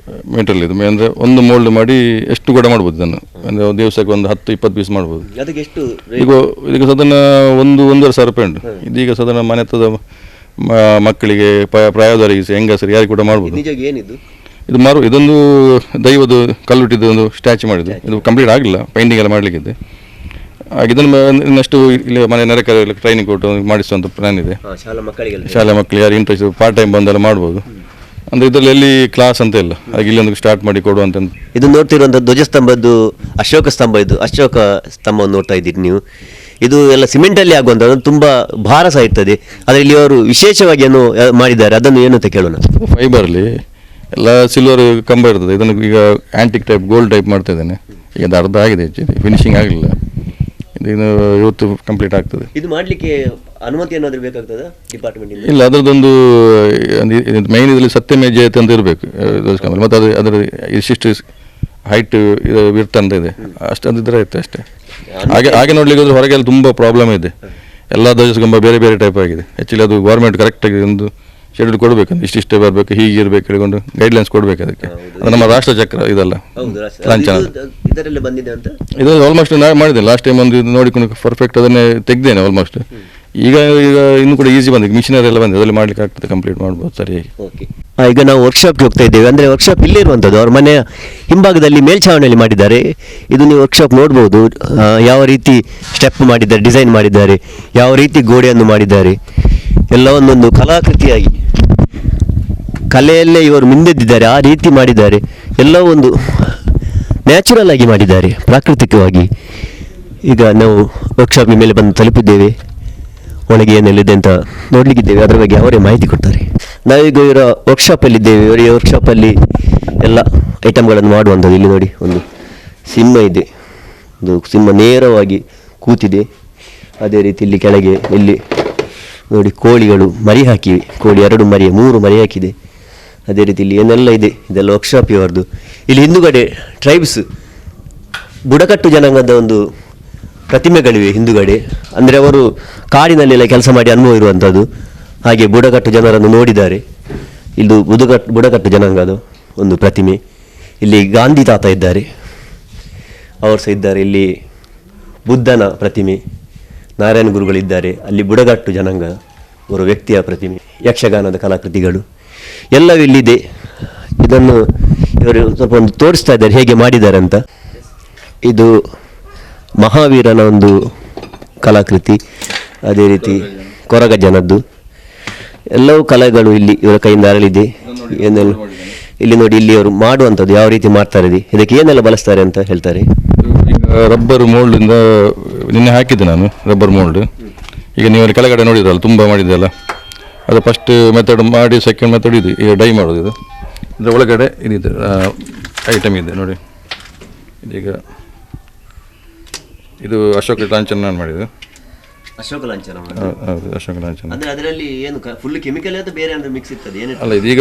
ಮೆಟೀರಿಯಲ್ ಇದು. ಅಂದರೆ ಒಂದು ಮೋಲ್ಡ್ ಮಾಡಿ ಎಷ್ಟು ಕೂಡ ಮಾಡ್ಬೋದು ಇದನ್ನು, ಅಂದರೆ ದಿವಸಕ್ಕೆ ಒಂದು 10-20 ಪೀಸ್ ಮಾಡ್ಬೋದು. ಅದಕ್ಕೆ ಎಷ್ಟು? ಈಗ ಸಾಧಾರಣ 1-1.5 ರೂಪಾಯಿ ಉಂಟು. ಇದೀಗ ಸಾಧಾರಣ ಮನೆತದ ಮಕ್ಕಳಿಗೆ, ಪ್ರಾಯದವರಿಗೆ, ಹೆಂಗಸರಿಗೆ ಯಾರಿಗೆ ಕೂಡ ಮಾಡ್ಬೋದು. ಏನಿದು? ಇದೊಂದು ದೈವದ ಕಲ್ಲುಟ್ಟಿದ್ದು ಒಂದು ಸ್ಟ್ಯಾಚು ಮಾಡಿದ್ದು. ಇದು ಕಂಪ್ಲೀಟ್ ಆಗಿಲ್ಲ, ಪೈಂಟಿಂಗ್ ಎಲ್ಲ ಮಾಡಲಿಕ್ಕಿದೆ. ಇದನ್ನು ಇನ್ನಷ್ಟು ಇಲ್ಲಿ ಮನೆ ನೆರೆಕರೆಲ್ಲ ಟ್ರೈನಿಂಗ್ ಕೊಟ್ಟು ಮಾಡಿಸುವಂಥ ಪ್ಲಾನ್ ಇದೆ. ಶಾಲಾ ಮಕ್ಕಳು ಯಾರು ಇಂಟ್ರೆಸ್ಟ್ ಪಾರ್ಟ್ ಟೈಮ್ ಬಂದೆಲ್ಲ ಮಾಡ್ಬೋದು. ಅಂದರೆ ಇದರಲ್ಲಿ ಎಲ್ಲಿ ಕ್ಲಾಸ್ ಅಂತ ಇಲ್ಲ, ಹಾಗೆ ಇಲ್ಲೊಂದು ಸ್ಟಾರ್ಟ್ ಮಾಡಿ ಕೊಡುವಂತ. ಇದು ನೋಡ್ತಿರುವಂಥ ಧ್ವಜಸ್ತಂಭದ್ದು ಅಶೋಕ ಸ್ತಂಭ, ಇದು ಅಶೋಕ ಸ್ತಂಭವನ್ನು ನೋಡ್ತಾ ಇದ್ದೀರಿ ನೀವು. ಇದು ಎಲ್ಲ ಸಿಮೆಂಟಲ್ಲಿ ಆಗುವಂಥದ್ದು, ತುಂಬ ಭಾರ ಸಹ ಇರ್ತದೆ. ಆದರೆ ಇಲ್ಲಿ ಅವರು ವಿಶೇಷವಾಗಿ ಏನು ಮಾಡಿದ್ದಾರೆ ಅದನ್ನು ಏನು ಅಂತ ಕೇಳೋಣ. ಫೈಬರ್ಲಿ ಎಲ್ಲ ಸಿಲ್ವರ್ ಕಂಬ ಇರ್ತದೆ. ಇದನ್ನು ಈಗ ಆ್ಯಂಟಿಕ್ ಟೈಪ್ ಗೋಲ್ಡ್ ಟೈಪ್ ಮಾಡ್ತಾ ಇದ್ದೇನೆ. ಈಗ ಅದು ಅರ್ಧ ಆಗಿದೆ, ಫಿನಿಶಿಂಗ್ ಆಗಲಿಲ್ಲ. ಇದು ಇವತ್ತು ಕಂಪ್ಲೀಟ್ ಆಗ್ತದೆ. ಇದು ಮಾಡಲಿಕ್ಕೆ ಅನುಮತಿ ಏನಾದರೂ ಬೇಕಾಗ್ತದಾ ಡಿಪಾರ್ಟ್ಮೆಂಟ್? ಇಲ್ಲ, ಅದರದ್ದೊಂದು ಮೈನ್ ಇದರಲ್ಲಿ ಸತ್ಯಮೇ ಜಯತೆ ಅಂತ ಇರಬೇಕು. ಮತ್ತು ಅದರ ಇಷ್ಟಿಷ್ಟು ಹೈಟ್ ಇದು ವಿರ್ತ್ ಅಂತ ಇದೆ, ಅಷ್ಟೊಂದಿದ್ರೆ ಇರುತ್ತೆ ಅಷ್ಟೇ. ಹಾಗೆ ನೋಡ್ಲಿಕ್ಕೆ ಹೋದ್ರೆ ಹೊರಗೆಲ್ಲ ತುಂಬ ಪ್ರಾಬ್ಲಮ್ ಇದೆ, ಎಲ್ಲ ಧ್ವಜಸ್ಕಂಬ ಬೇರೆ ಬೇರೆ ಟೈಪ್ ಆಗಿದೆ. ಆ್ಯಕ್ಚುಲಿ ಅದು ಗೌರ್ಮೆಂಟ್ ಕರೆಕ್ಟಾಗಿ ಒಂದು ಶೆಡ್ಯೂಲ್ ಕೊಡಬೇಕಂತ, ಇಷ್ಟಿಷ್ಟೇ ಬರಬೇಕು, ಹೀಗೆ ಇರಬೇಕು ಹೇಳಿಕೊಂಡು ಗೈಡ್ಲೈನ್ಸ್ ಕೊಡಬೇಕು ಅದಕ್ಕೆ. ಅದು ನಮ್ಮ ರಾಷ್ಟ್ರ ಚಕ್ರ ಇದಲ್ಲ ಲಾಂಛನ, ಇದು ಆಲ್ಮೋಸ್ಟ್ ನಾನು ಮಾಡಿದ್ದೇನೆ ಲಾಸ್ಟ್ ಟೈಮ್ ಒಂದು ಇದು ನೋಡಿಕೊಂಡು ಪರ್ಫೆಕ್ಟ್ ಅದನ್ನೇ ತೆಗ್ದೇನೆ ಆಲ್ಮೋಸ್ಟ್. ಈಗ ಇನ್ನು ಕೂಡ ಈಸಿ ಬಂದಿದೆ, ಮಿಷಿನರಿ ಎಲ್ಲ ಬಂದಿದೆ, ಅದರಲ್ಲಿ ಮಾಡ್ಲಿಕ್ಕೆ ಆಗ್ತದೆ, ಕಂಪ್ಲೀಟ್ ಮಾಡ್ಬೋದು ಸರಿಯಾಗಿ. ಈಗ ನಾವು ವರ್ಕ್ಶಾಪ್ಗೆ ಹೋಗ್ತಾ ಇದ್ದೇವೆ, ಅಂದರೆ ವರ್ಕ್ಶಾಪ್ ಇಲ್ಲೇ ಇರುವಂಥದ್ದು, ಅವ್ರ ಮನೆಯ ಹಿಂಭಾಗದಲ್ಲಿ ಮೇಲ್ಛಾವಣಿಯಲ್ಲಿ ಮಾಡಿದ್ದಾರೆ. ಇದು ನೀವು ವರ್ಕ್ಶಾಪ್ ನೋಡ್ಬೋದು, ಯಾವ ರೀತಿ ಸ್ಟೆಪ್ ಮಾಡಿದ್ದಾರೆ, ಡಿಸೈನ್ ಮಾಡಿದ್ದಾರೆ, ಯಾವ ರೀತಿ ಗೋಡೆಯನ್ನು ಮಾಡಿದ್ದಾರೆ, ಎಲ್ಲ ಒಂದೊಂದು ಕಲಾಕೃತಿಯಾಗಿ ಕಲೆಯಲ್ಲೇ ಇವರು ಮುಂದೆದ್ದಿದ್ದಾರೆ, ಆ ರೀತಿ ಮಾಡಿದ್ದಾರೆ. ಎಲ್ಲ ಒಂದು ನ್ಯಾಚುರಲ್ ಆಗಿ ಮಾಡಿದ್ದಾರೆ, ಪ್ರಾಕೃತಿಕವಾಗಿ. ಈಗ ನಾವು ವರ್ಕ್ಶಾಪ್ ಮೇಲೆ ಬಂದು ತಲುಪಿದ್ದೇವೆ, ಒಳಗೆ ಏನೆಲ್ಲಿದೆ ಅಂತ ನೋಡಲಿಕ್ಕಿದ್ದೇವೆ, ಅದರ ಬಗ್ಗೆ ಅವರೇ ಮಾಹಿತಿ ಕೊಡ್ತಾರೆ. ನಾವೀಗ ಇವರ ವರ್ಕ್ಶಾಪಲ್ಲಿದ್ದೇವೆ. ಇವರ ವರ್ಕ್ಶಾಪಲ್ಲಿ ಎಲ್ಲ ಐಟಮ್ಗಳನ್ನು ಮಾಡುವಂಥದ್ದು. ಇಲ್ಲಿ ನೋಡಿ, ಒಂದು ಸಿಂಹ ಇದೆ, ಒಂದು ಸಿಂಹ ನೇರವಾಗಿ ಕೂತಿದೆ. ಅದೇ ರೀತಿ ಇಲ್ಲಿ ಕೆಳಗೆ ಇಲ್ಲಿ ನೋಡಿ ಕೋಳಿಗಳು ಮರಿ ಹಾಕಿವೆ, ಕೋಳಿ 2 ಮರಿ 3 ಮರಿ ಹಾಕಿದೆ. ಅದೇ ರೀತಿ ಇಲ್ಲಿ ಏನೆಲ್ಲ ಇದೆ, ಇದೆಲ್ಲ ವರ್ಕ್ಶಾಪ್ ಇವರದು. ಇಲ್ಲಿ ಹಿಂದುಗಡೆ ಟ್ರೈಬ್ಸ್ ಬುಡಕಟ್ಟು ಜನಾಂಗದ ಒಂದು ಪ್ರತಿಮೆಗಳಿವೆ ಹಿಂದುಗಡೆ, ಅಂದರೆ ಅವರು ಕಾಡಿನಲ್ಲೆಲ್ಲ ಕೆಲಸ ಮಾಡಿ ಅನುಭವ ಇರುವಂಥದ್ದು. ಹಾಗೆ ಬುಡಕಟ್ಟು ಜನರನ್ನು ನೋಡಿದ್ದಾರೆ. ಇದು ಬುಡಕಟ್ಟು ಜನಾಂಗದ ಒಂದು ಪ್ರತಿಮೆ. ಇಲ್ಲಿ ಗಾಂಧಿ ತಾತ ಇದ್ದಾರೆ, ಅವರು ಸಹ ಇದ್ದಾರೆ. ಇಲ್ಲಿ ಬುದ್ಧನ ಪ್ರತಿಮೆ, ನಾರಾಯಣ ಗುರುಗಳಿದ್ದಾರೆ. ಅಲ್ಲಿ ಬುಡಕಟ್ಟು ಜನಾಂಗ ಒಂದು ವ್ಯಕ್ತಿಯ ಪ್ರತಿಮೆ, ಯಕ್ಷಗಾನದ ಕಲಾಕೃತಿಗಳು ಎಲ್ಲವೂ ಇಲ್ಲಿದೆ. ಇದನ್ನು ಇವರು ಸ್ವಲ್ಪ ಒಂದು ತೋರಿಸ್ತಾ ಇದ್ದಾರೆ ಹೇಗೆ ಮಾಡಿದ್ದಾರೆ ಅಂತ. ಇದು ಮಹಾವೀರನ ಒಂದು ಕಲಾಕೃತಿ, ಅದೇ ರೀತಿ ಕೊರಗ ಜನದ್ದು ಎಲ್ಲವೂ ಕಲೆಗಳು ಇಲ್ಲಿ ಇವರ ಕೈಯಿಂದ ಅರಳಿದೆ. ಏನೆಲ್ಲ ಇಲ್ಲಿ ನೋಡಿ, ಇಲ್ಲಿ ಅವರು ಮಾಡುವಂಥದ್ದು ಯಾವ ರೀತಿ ಮಾಡ್ತಾರೆ, ಇದಕ್ಕೆ ಏನೆಲ್ಲ ಬಳಸ್ತಾರೆ ಅಂತ ಹೇಳ್ತಾರೆ. ರಬ್ಬರ್ ಮೋಲ್ಡಿಂದ ನಿನ್ನೆ ಹಾಕಿದ್ದೆ ನಾನು, ರಬ್ಬರ್ ಮೋಲ್ಡ್. ಈಗ ನೀವು ಕೆಳಗಡೆ ನೋಡಿದ್ರಲ್ಲ ತುಂಬ ಮಾಡಿದ್ದೆಲ್ಲ, ಅದು ಫಸ್ಟ್ ಮೆಥಡ್ ಮಾಡಿ ಸೆಕೆಂಡ್ ಮೆಥಡ್ ಇದು ಈಗ ಡೈ ಮಾಡೋದು. ಇದು ಇದರ ಒಳಗಡೆ ಇದಿದೆ ಐಟಮ್ ಇದೆ ನೋಡಿ. ಇದೀಗ ಇದು ಅಶೋಕ ಲಾಂಛನ ನಾನು ಮಾಡಿದ್ದು. ಅಶೋಕ ಲಾಂಛನ? ಹೌದು, ಅಶೋಕ ಲಾಂಛನ. ಅಂದ್ರೆ ಅದರಲ್ಲಿ ಏನು ಫುಲ್ ಕೆಮಿಕಲ್ ಅಥವಾ ಬೇರೆ ಅಂದ್ರೆ ಮಿಕ್ಸ್ ಇರ್ತದೆ? ಅಲ್ಲ, ಇದೀಗ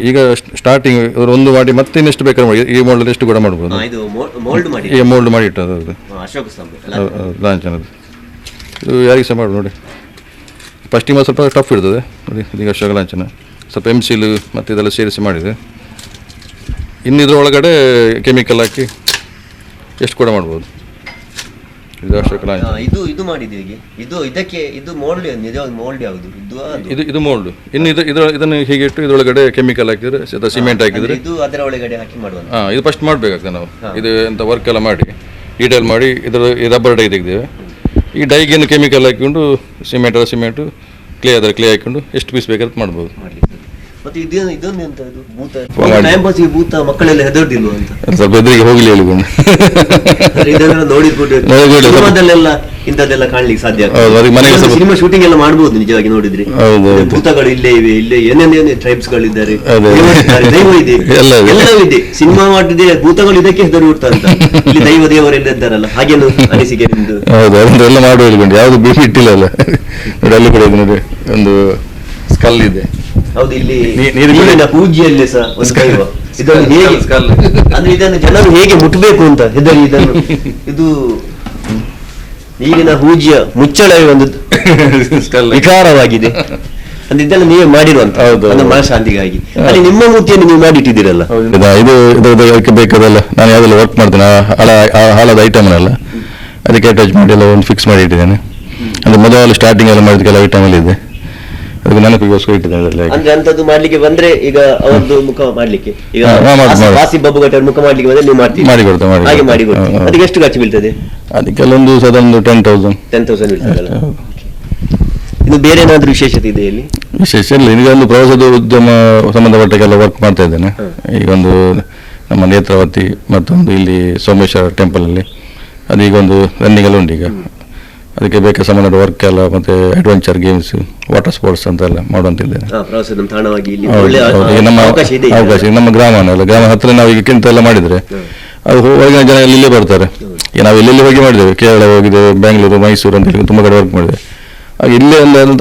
ಈಗ ಸ್ಟಾರ್ಟಿಂಗ್ ಒಂದು ಮಾಡಿ ಮತ್ತೆ ಇನ್ನೆಷ್ಟು ಬೇಕಾದ್ರೆ ಮಾಡಿ, ಈ ಮೋಲ್ಡ್ ಎಷ್ಟು ಕೂಡ ಮಾಡ್ಬೋದು. ಇದು ಮೋಲ್ಡ್ ಮಾಡಿ, ಈಗ ಮೋಲ್ಡ್ ಮಾಡಿ ಇಟ್ಟದ್ದು ಅದು ಅಶೋಕ ಸ್ತಂಭ ಲಾಂಛನದ್ದು. ಇದು ಯಾರಿಗೆ ಸಹ ಮಾಡಿ ನೋಡಿ. ಫಸ್ಟಿಗೆ ಸ್ವಲ್ಪ ಟಫ್ ಇರ್ತದೆ ನೋಡಿ. ಇದೀಗ ಅಶೋಕ ಲಾಂಛನ ಸ್ವಲ್ಪ ಎಂಸಿಲ್ ಮತ್ತು ಇದೆಲ್ಲ ಸೇರಿಸಿ ಮಾಡಿದೆ. ಇನ್ನಿದ್ರ ಒಳಗಡೆ ಕೆಮಿಕಲ್ ಹಾಕಿ ಎಷ್ಟು ಕೂಡ ಮಾಡ್ಬೋದು. ಇದು ಅಶೋಕ ಲಾಂಛನ. ಇದು ಮಾಡಿದ್ದೀವಿ. ಇದು ಇದಕ್ಕೆ ಇದು ಮೋಲ್ಡ್, ಮೋಲ್ಡ್ ಯಾವುದು ಇದು ಮೋಲ್ಡ್. ಇನ್ನು ಇದನ್ನು ಹೀಗೆ ಇಟ್ಟು ಇದರೊಳಗಡೆ ಕೆಮಿಕಲ್ ಹಾಕಿದ್ರೆ ಸಿಮೆಂಟ್ ಹಾಕಿದ್ರೆ ಇದು ಅದರ ಒಳಗಡೆ ಹಾಕಿ ಮಾಡುವ. ಇದು ಫಸ್ಟ್ ಮಾಡಬೇಕಾಗ್ತದೆ ನಾವು. ಇದು ಎಂತ ವರ್ಕ್ ಎಲ್ಲ ಮಾಡಿ ಡೀಟೇಲ್ ಮಾಡಿ ಇದರ ರಬ್ಬರ್ ಡೈ ತೆಗೆದೇವೆ. ಈ ಡೈಗೇನು ಕೆಮಿಕಲ್ ಹಾಕಿಕೊಂಡು ಸಿಮೆಂಟು ಕ್ಲೇ ಅದರ ಕ್ಲೇ ಹಾಕಿಕೊಂಡು ಎಷ್ಟು ಪೀಸ್ ಬೇಕಾದ್ರೆ ಮಾಡ್ಬೋದು. ಮತ್ತೆ ಇದೊಂದು ಎಂತ ಇದು ಭೂತ ಟೈಮ್ ಪಾಸಿಗೆ ಭೂತ ಮಕ್ಕಳೆಲ್ಲ ಹೆದರ್ದಿಲ್ವ ಅಂತ ಸ್ವಲ್ಪ ಎದುರಿಗೆ ಹೋಗ್ಲಿ ಹೇಳಿಕೊಂಡು ಇದನ್ನೆಲ್ಲ ನೋಡಿದ್ಬಿಟ್ಟು ಇಂಥದ್ದೆಲ್ಲ ಕಾಣ್ಲಿಕ್ಕೆ ಸಾಧ್ಯ ಆಗ್ತದೆ. ಸಿನಿಮಾ ಶೂಟಿಂಗ್ ಎಲ್ಲ ಮಾಡಬಹುದು ನಿಜವಾಗಿ ನೋಡಿದ್ರೆ. ಭೂತಗಳು ಇಲ್ಲೇ ಇವೆ, ಇಲ್ಲೇ ಏನೇನೇ ಟ್ರೈಬ್ಸ್ ಗಳಿದ್ದಾರೆ, ದೈವ ಇದೆ, ಎಲ್ಲವೂ ಇದೆ. ಸಿನಿಮಾ ಮಾಡಿದ್ರೆ ಭೂತಗಳು ಇದಕ್ಕೆ ಹೆದರು ಬಿಡ್ತಾ ಅಂತ, ಇಲ್ಲಿ ದೈವ ದೇವರೆಲ್ಲ ಇದ್ದಾರಲ್ಲ, ಹಾಗೇನು ಅನಿಸಿಕೆ ನಿಮ್ದು? ಹೌದು, ಅದೆಲ್ಲ ಮಾಡುವ ಹೇಳಿಕೊಂಡು ಯಾವ್ದು ಭೀತಿ ಇಟ್ಟಿಲ್ಲ ಅಲ್ಲ. ನೋಡಿ ಅಲ್ಲಿ ಕೂಡ ನೋಡಿ ಒಂದು ಸ್ಕಲ್ ಇದೆ. ಹೌದು, ಇಲ್ಲಿ ನೀರಿನ ಪೂಜೆಯಲ್ಲಿ ಸಹ ಒಂದು ದೈವ. ಇದನ್ನು ಹೇಗೆ ಅಂದ್ರೆ ಇದನ್ನು ಜನರು ಹೇಗೆ ಮುಟ್ಟಬೇಕು ಅಂತ ಹೆದರಿ ಇದನ್ನು ಇದು ಈಗಿನ ಪೂಜ್ಯ ಮುಚ್ಚಳವೇ ಒಂದು ವಿಕಾರವಾಗಿದೆ. ಅಂದ್ರೆ ಇದೆಲ್ಲ ನೀವೇ ಮಾಡಿರುವಂತ ಮನಃಶಾಂತಿಗಾಗಿ. ಅಲ್ಲಿ ನಿಮ್ಮ ಮೂರ್ತಿಯನ್ನು ನೀವು ಮಾಡಿಟ್ಟಿದ್ದೀರಲ್ಲ, ಇದಕ್ಕೆ ಬೇಕಾದಲ್ಲ ನಾನು ಯಾವ್ದೆಲ್ಲ ವರ್ಕ್ ಮಾಡ್ತೇನೆ ಹಾಳಾದ ಐಟಮ್ನೆಲ್ಲ ಅದಕ್ಕೆ ಅಟ್ಯಾಚ್ ಮಾಡಿ ಎಲ್ಲ ಒಂದು ಫಿಕ್ಸ್ ಮಾಡಿ ಇಟ್ಟಿದ್ದೇನೆ. ಅಂದ್ರೆ ಮೊದಲು ಸ್ಟಾರ್ಟಿಂಗ್ ಎಲ್ಲ ಮಾಡಿದ ಕೆಲವು ಐಟಮ್ ಅಲ್ಲಿ ಇದೆ, ಅದಕ್ಕೆ ನೆನಪಿಗೋಸ್ಕರ ಇಟ್ಟಿದ್ದೇನೆ. ಅಂದ್ರೆ ಅಂತದ್ದು ಮಾಡ್ಲಿಕ್ಕೆ ಬಂದ್ರೆ ಈಗ ಅವರದ್ದು ಮುಖ ಮಾಡ್ಲಿಕ್ಕೆ, ಈಗ ಆಸಿಫ್ ಬಾಬುಘಾಟ್ ಅವ್ರ ಮುಖ ಮಾಡ್ಲಿಕ್ಕೆ ಬಂದ್ರೆ ನೀವು ಮಾಡ್ತೀವಿ, ಹಾಗೆ ಮಾಡಿ ಕೊಡ್ತೀವಿ. ಅದಕ್ಕೆ ಎಷ್ಟು ಖರ್ಚು ಬೀಳ್ತದೆ? ಅದಕ್ಕೆಲ್ಲ ಒಂದು 10,000 ಬೀಳ್ತದಲ್ಲ. ಇನ್ನು ಬೇರೆ ಏನಾದ್ರು ವಿಶೇಷತೆ ಇದೆ ಇಲ್ಲಿ? ವಿಶೇಷ ಇಲ್ಲ, ಈಗ ಒಂದು ಪ್ರವಾಸದ ಉದ್ಯಮ ಸಂಬಂಧಪಟ್ಟಾಗೆಲ್ಲ ವರ್ಕ್ ಮಾಡ್ತಾ ಇದ್ದೇನೆ. ಈಗ ಒಂದು ನಮ್ಮ ನೇತ್ರಾವತಿ ಮತ್ತೊಂದು ಇಲ್ಲಿ ಸೋಮೇಶ್ವರ ಟೆಂಪಲ್ ಅಲ್ಲಿ ಅದೀಗ ಒಂದು ರನ್ನಿಂಗ್ ಎಲ್ಲ ಉಂಟು. ಈಗ ಅದಕ್ಕೆ ಬೇಕಾದ ಸಂಬಂಧ ವರ್ಕ್ ಎಲ್ಲ ಮತ್ತೆ ಅಡ್ವೆಂಚರ್ ಗೇಮ್ಸ್, ವಾಟರ್ ಸ್ಪೋರ್ಟ್ಸ್ ಅಂತೆಲ್ಲ ಮಾಡುವಂತಿದ್ದೇನೆ. ನಮ್ಮ ಅವಕಾಶ ನಮ್ಮ ಗ್ರಾಮನೆಲ್ಲ ಗ್ರಾಮ ಹತ್ರ ನಾವು ಈಗ ಕಿಂತ ಎಲ್ಲ ಮಾಡಿದ್ರೆ ಅದು ಹೊರಗಿನ ಜನ ಇಲ್ಲೇ ಬರ್ತಾರೆ. ಈಗ ನಾವು ಎಲ್ಲೆಲ್ಲಿ ಹೋಗಿ ಮಾಡಿದ್ದೇವೆ, ಕೇರಳ ಹೋಗಿದ್ದೇವೆ, ಬೆಂಗಳೂರು, ಮೈಸೂರು ಅಂತ ಹೇಳಿ ತುಂಬ ಕಡೆ ವರ್ಕ್ ಮಾಡಿದೆ. ಹಾಗೆ ಇಲ್ಲೇ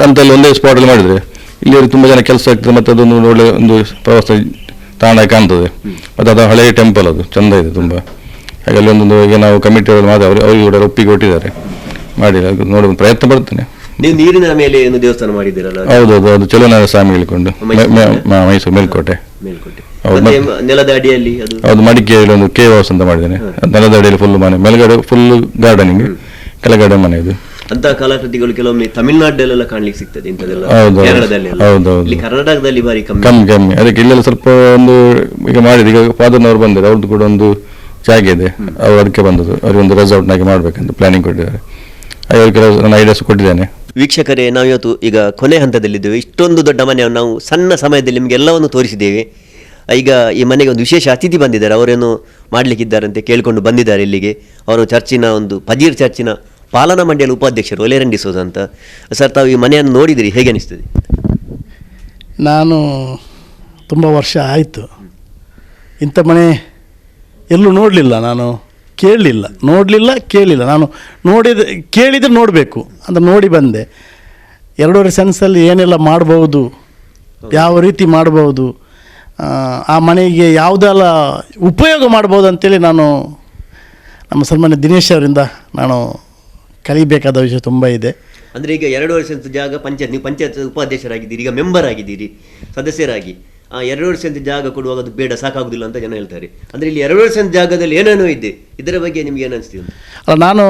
ಅಂತೆಲ್ಲ ಒಂದೇ ಸ್ಪಾಟಲ್ಲಿ ಮಾಡಿದರೆ ಇಲ್ಲಿ ತುಂಬ ಜನ ಕೆಲಸ ಆಗ್ತದೆ, ಮತ್ತು ಅದೊಂದು ಒಳ್ಳೆ ಒಂದು ಪ್ರವಾಸ ತಾಣ ಕಾಣ್ತದೆ, ಮತ್ತು ಅದು ಹಳೆಯ ಟೆಂಪಲ್, ಅದು ಚೆಂದ ಇದೆ ತುಂಬ. ಹಾಗೆ ಅಲ್ಲಿ ಒಂದೊಂದು ಈಗ ನಾವು ಕಮಿಟಿಯವರು ಮಾತ್ರ ಅವರಿಗೆ ಕೂಡ ಒಪ್ಪಿಗೆ ಕೊಟ್ಟಿದ್ದಾರೆ, ಮಾಡಿ ನೋಡಿ ಪ್ರಯತ್ನ ಪಡ್ತೇನೆ. ನೀವು ನೀರಿನ ಮೇಲೆ ಏನು ದೇವಸ್ಥಾನ ಮಾಡಿದ್ದೀರಲ್ಲ? ಹೌದೌದು, ಅದು ಚಲುವನಾರಾಯಣ ಸ್ವಾಮಿ ಹೇಳಿಕೊಂಡು ಮೈಸೂರು ಮೇಲ್ಕೋಟೆ. ನೆಲದ ಅಡಿಯಲ್ಲಿ ಹೌದು, ಮಡಿಕೆಯಲ್ಲಿ ಒಂದು ಕೇವ್ ಹೌಸ್ ಅಂತ ಮಾಡಿದ್ದೇನೆ. ನೆಲದ ಅಡಿಯಲ್ಲಿ ಫುಲ್ ಮನೆ, ಮೇಲ್ಗಡೆ ಫುಲ್ ಗಾರ್ಡನಿಂಗ್, ಕೆಳಗಡೆ ಮನೆ ಇದು. ಅಂತ ಕಲಾಕೃತಿಗಳು ಕೆಲವೊಮ್ಮೆ ತಮಿಳುನಾಡಲ್ಲೆಲ್ಲ ಕಾಣ್ಲಿಕ್ಕೆ ಸಿಗ್ತದೆ, ಇಂಥದ್ದೆಲ್ಲ ಕೇರಳದಲ್ಲಿ. ಹೌದೌದು, ಕರ್ನಾಟಕದಲ್ಲಿ ಬಾರಿ ಕಮ್ಮಿ ಕಮ್ಮಿ. ಅದಕ್ಕೆ ಇಲ್ಲೆಲ್ಲ ಸ್ವಲ್ಪ ಒಂದು ಈಗ ಮಾಡಿದ್ರು. ಈಗ ಫಾದರ್ನವ್ರು ಬಂದಿದ್ದಾರೆ, ಅವ್ರದ್ದು ಕೂಡ ಒಂದು ಜಾಗ ಇದೆ, ಅವ್ರು ಅದಕ್ಕೆ ಬಂದದ್ದು. ಅವ್ರಿಗೆ ಒಂದು ರೆಸಾರ್ಟ್ನಾಗೆ ಮಾಡ್ಬೇಕಂತ ಪ್ಲಾನಿಂಗ್ ಕೊಟ್ಟಿದ್ದಾರೆ. ಅವ್ರಿಗೆ ಕೆಲವು ನನ್ನ ಐಡಿಯಾಸ್ ಕೊಟ್ಟಿದ್ದೇನೆ. ವೀಕ್ಷಕರೇ, ನಾವಿವತ್ತು ಈಗ ಕೊನೆ ಹಂತದಲ್ಲಿದ್ದೇವೆ. ಇಷ್ಟೊಂದು ದೊಡ್ಡ ಮನೆಯನ್ನು ನಾವು ಸಣ್ಣ ಸಮಯದಲ್ಲಿ ನಿಮಗೆ ಎಲ್ಲವನ್ನು ತೋರಿಸಿದ್ದೇವೆ. ಈಗ ಈ ಮನೆಗೆ ಒಂದು ವಿಶೇಷ ಅತಿಥಿ ಬಂದಿದ್ದಾರೆ, ಅವರೇನು ಮಾಡಲಿಕ್ಕಿದ್ದಾರಂತೆ ಕೇಳಿಕೊಂಡು ಬಂದಿದ್ದಾರೆ ಇಲ್ಲಿಗೆ. ಅವರು ಚರ್ಚಿನ ಒಂದು ಪಜೀರ್ ಚರ್ಚಿನ ಪಾಲನಾ ಮಂಡಳಿಯ ಉಪಾಧ್ಯಕ್ಷರು ಒಲೆರಂಡಿ ಡಿಸೋಜ ಅಂತ. ಸರ್, ತಾವು ಈ ಮನೆಯನ್ನು ನೋಡಿದಿರಿ, ಹೇಗೆ ಅನಿಸ್ತದೆ? ನಾನು ತುಂಬ ವರ್ಷ ಆಯಿತು ಇಂಥ ಮನೆ ಎಲ್ಲೂ ನೋಡಲಿಲ್ಲ, ನಾನು ನೋಡಲಿಲ್ಲ ಕೇಳಲಿಲ್ಲ. ನಾನು ಕೇಳಿದರೆ ನೋಡಬೇಕು ಅಂತ ನೋಡಿ ಬಂದೆ. 2.5 ಸೆನ್ಸಲ್ಲಿ ಏನೆಲ್ಲ ಮಾಡ್ಬೋದು, ಯಾವ ರೀತಿ ಮಾಡ್ಬೋದು, ಆ ಮನೆಗೆ ಯಾವುದೆಲ್ಲ ಉಪಯೋಗ ಮಾಡ್ಬೋದು ಅಂತೇಳಿ ನಾನು ನಮ್ಮ ಸನ್ಮಾನ್ಯ ದಿನೇಶ್ ಅವರಿಂದ ನಾನು ಕಲಿಬೇಕಾದ ವಿಷಯ ತುಂಬ ಇದೆ. ಅಂದರೆ ಈಗ 2.5 ಸೆನ್ಸ್ ಜಾಗ ಪಂಚಾಯತ್, ನೀವು ಪಂಚಾಯತ್ ಉಪಾಧ್ಯಕ್ಷರಾಗಿದ್ದೀರಿ, ಈಗ ಮೆಂಬರ್ ಆಗಿದ್ದೀರಿ, ಸದಸ್ಯರಾಗಿ. 2.5 ಸೆನ್ಸ್ ಜಾಗ ಕೊಡುವಾಗ ಅದು ಬೇಡ, ಸಾಕಾಗುದಿಲ್ಲ ಅಂತ ಜನ ಹೇಳ್ತಾರೆ. ಅಂದರೆ ಇಲ್ಲಿ 2.5 ಸೆನ್ಸ್ ಜಾಗದಲ್ಲಿ ಏನೇನೋ ಇದೆ, ಇದರ ಬಗ್ಗೆ ನಿಮ್ಗೆ ಏನು ಅನಿಸ್ತೀವಿ? ಅಲ್ಲ, ನಾನು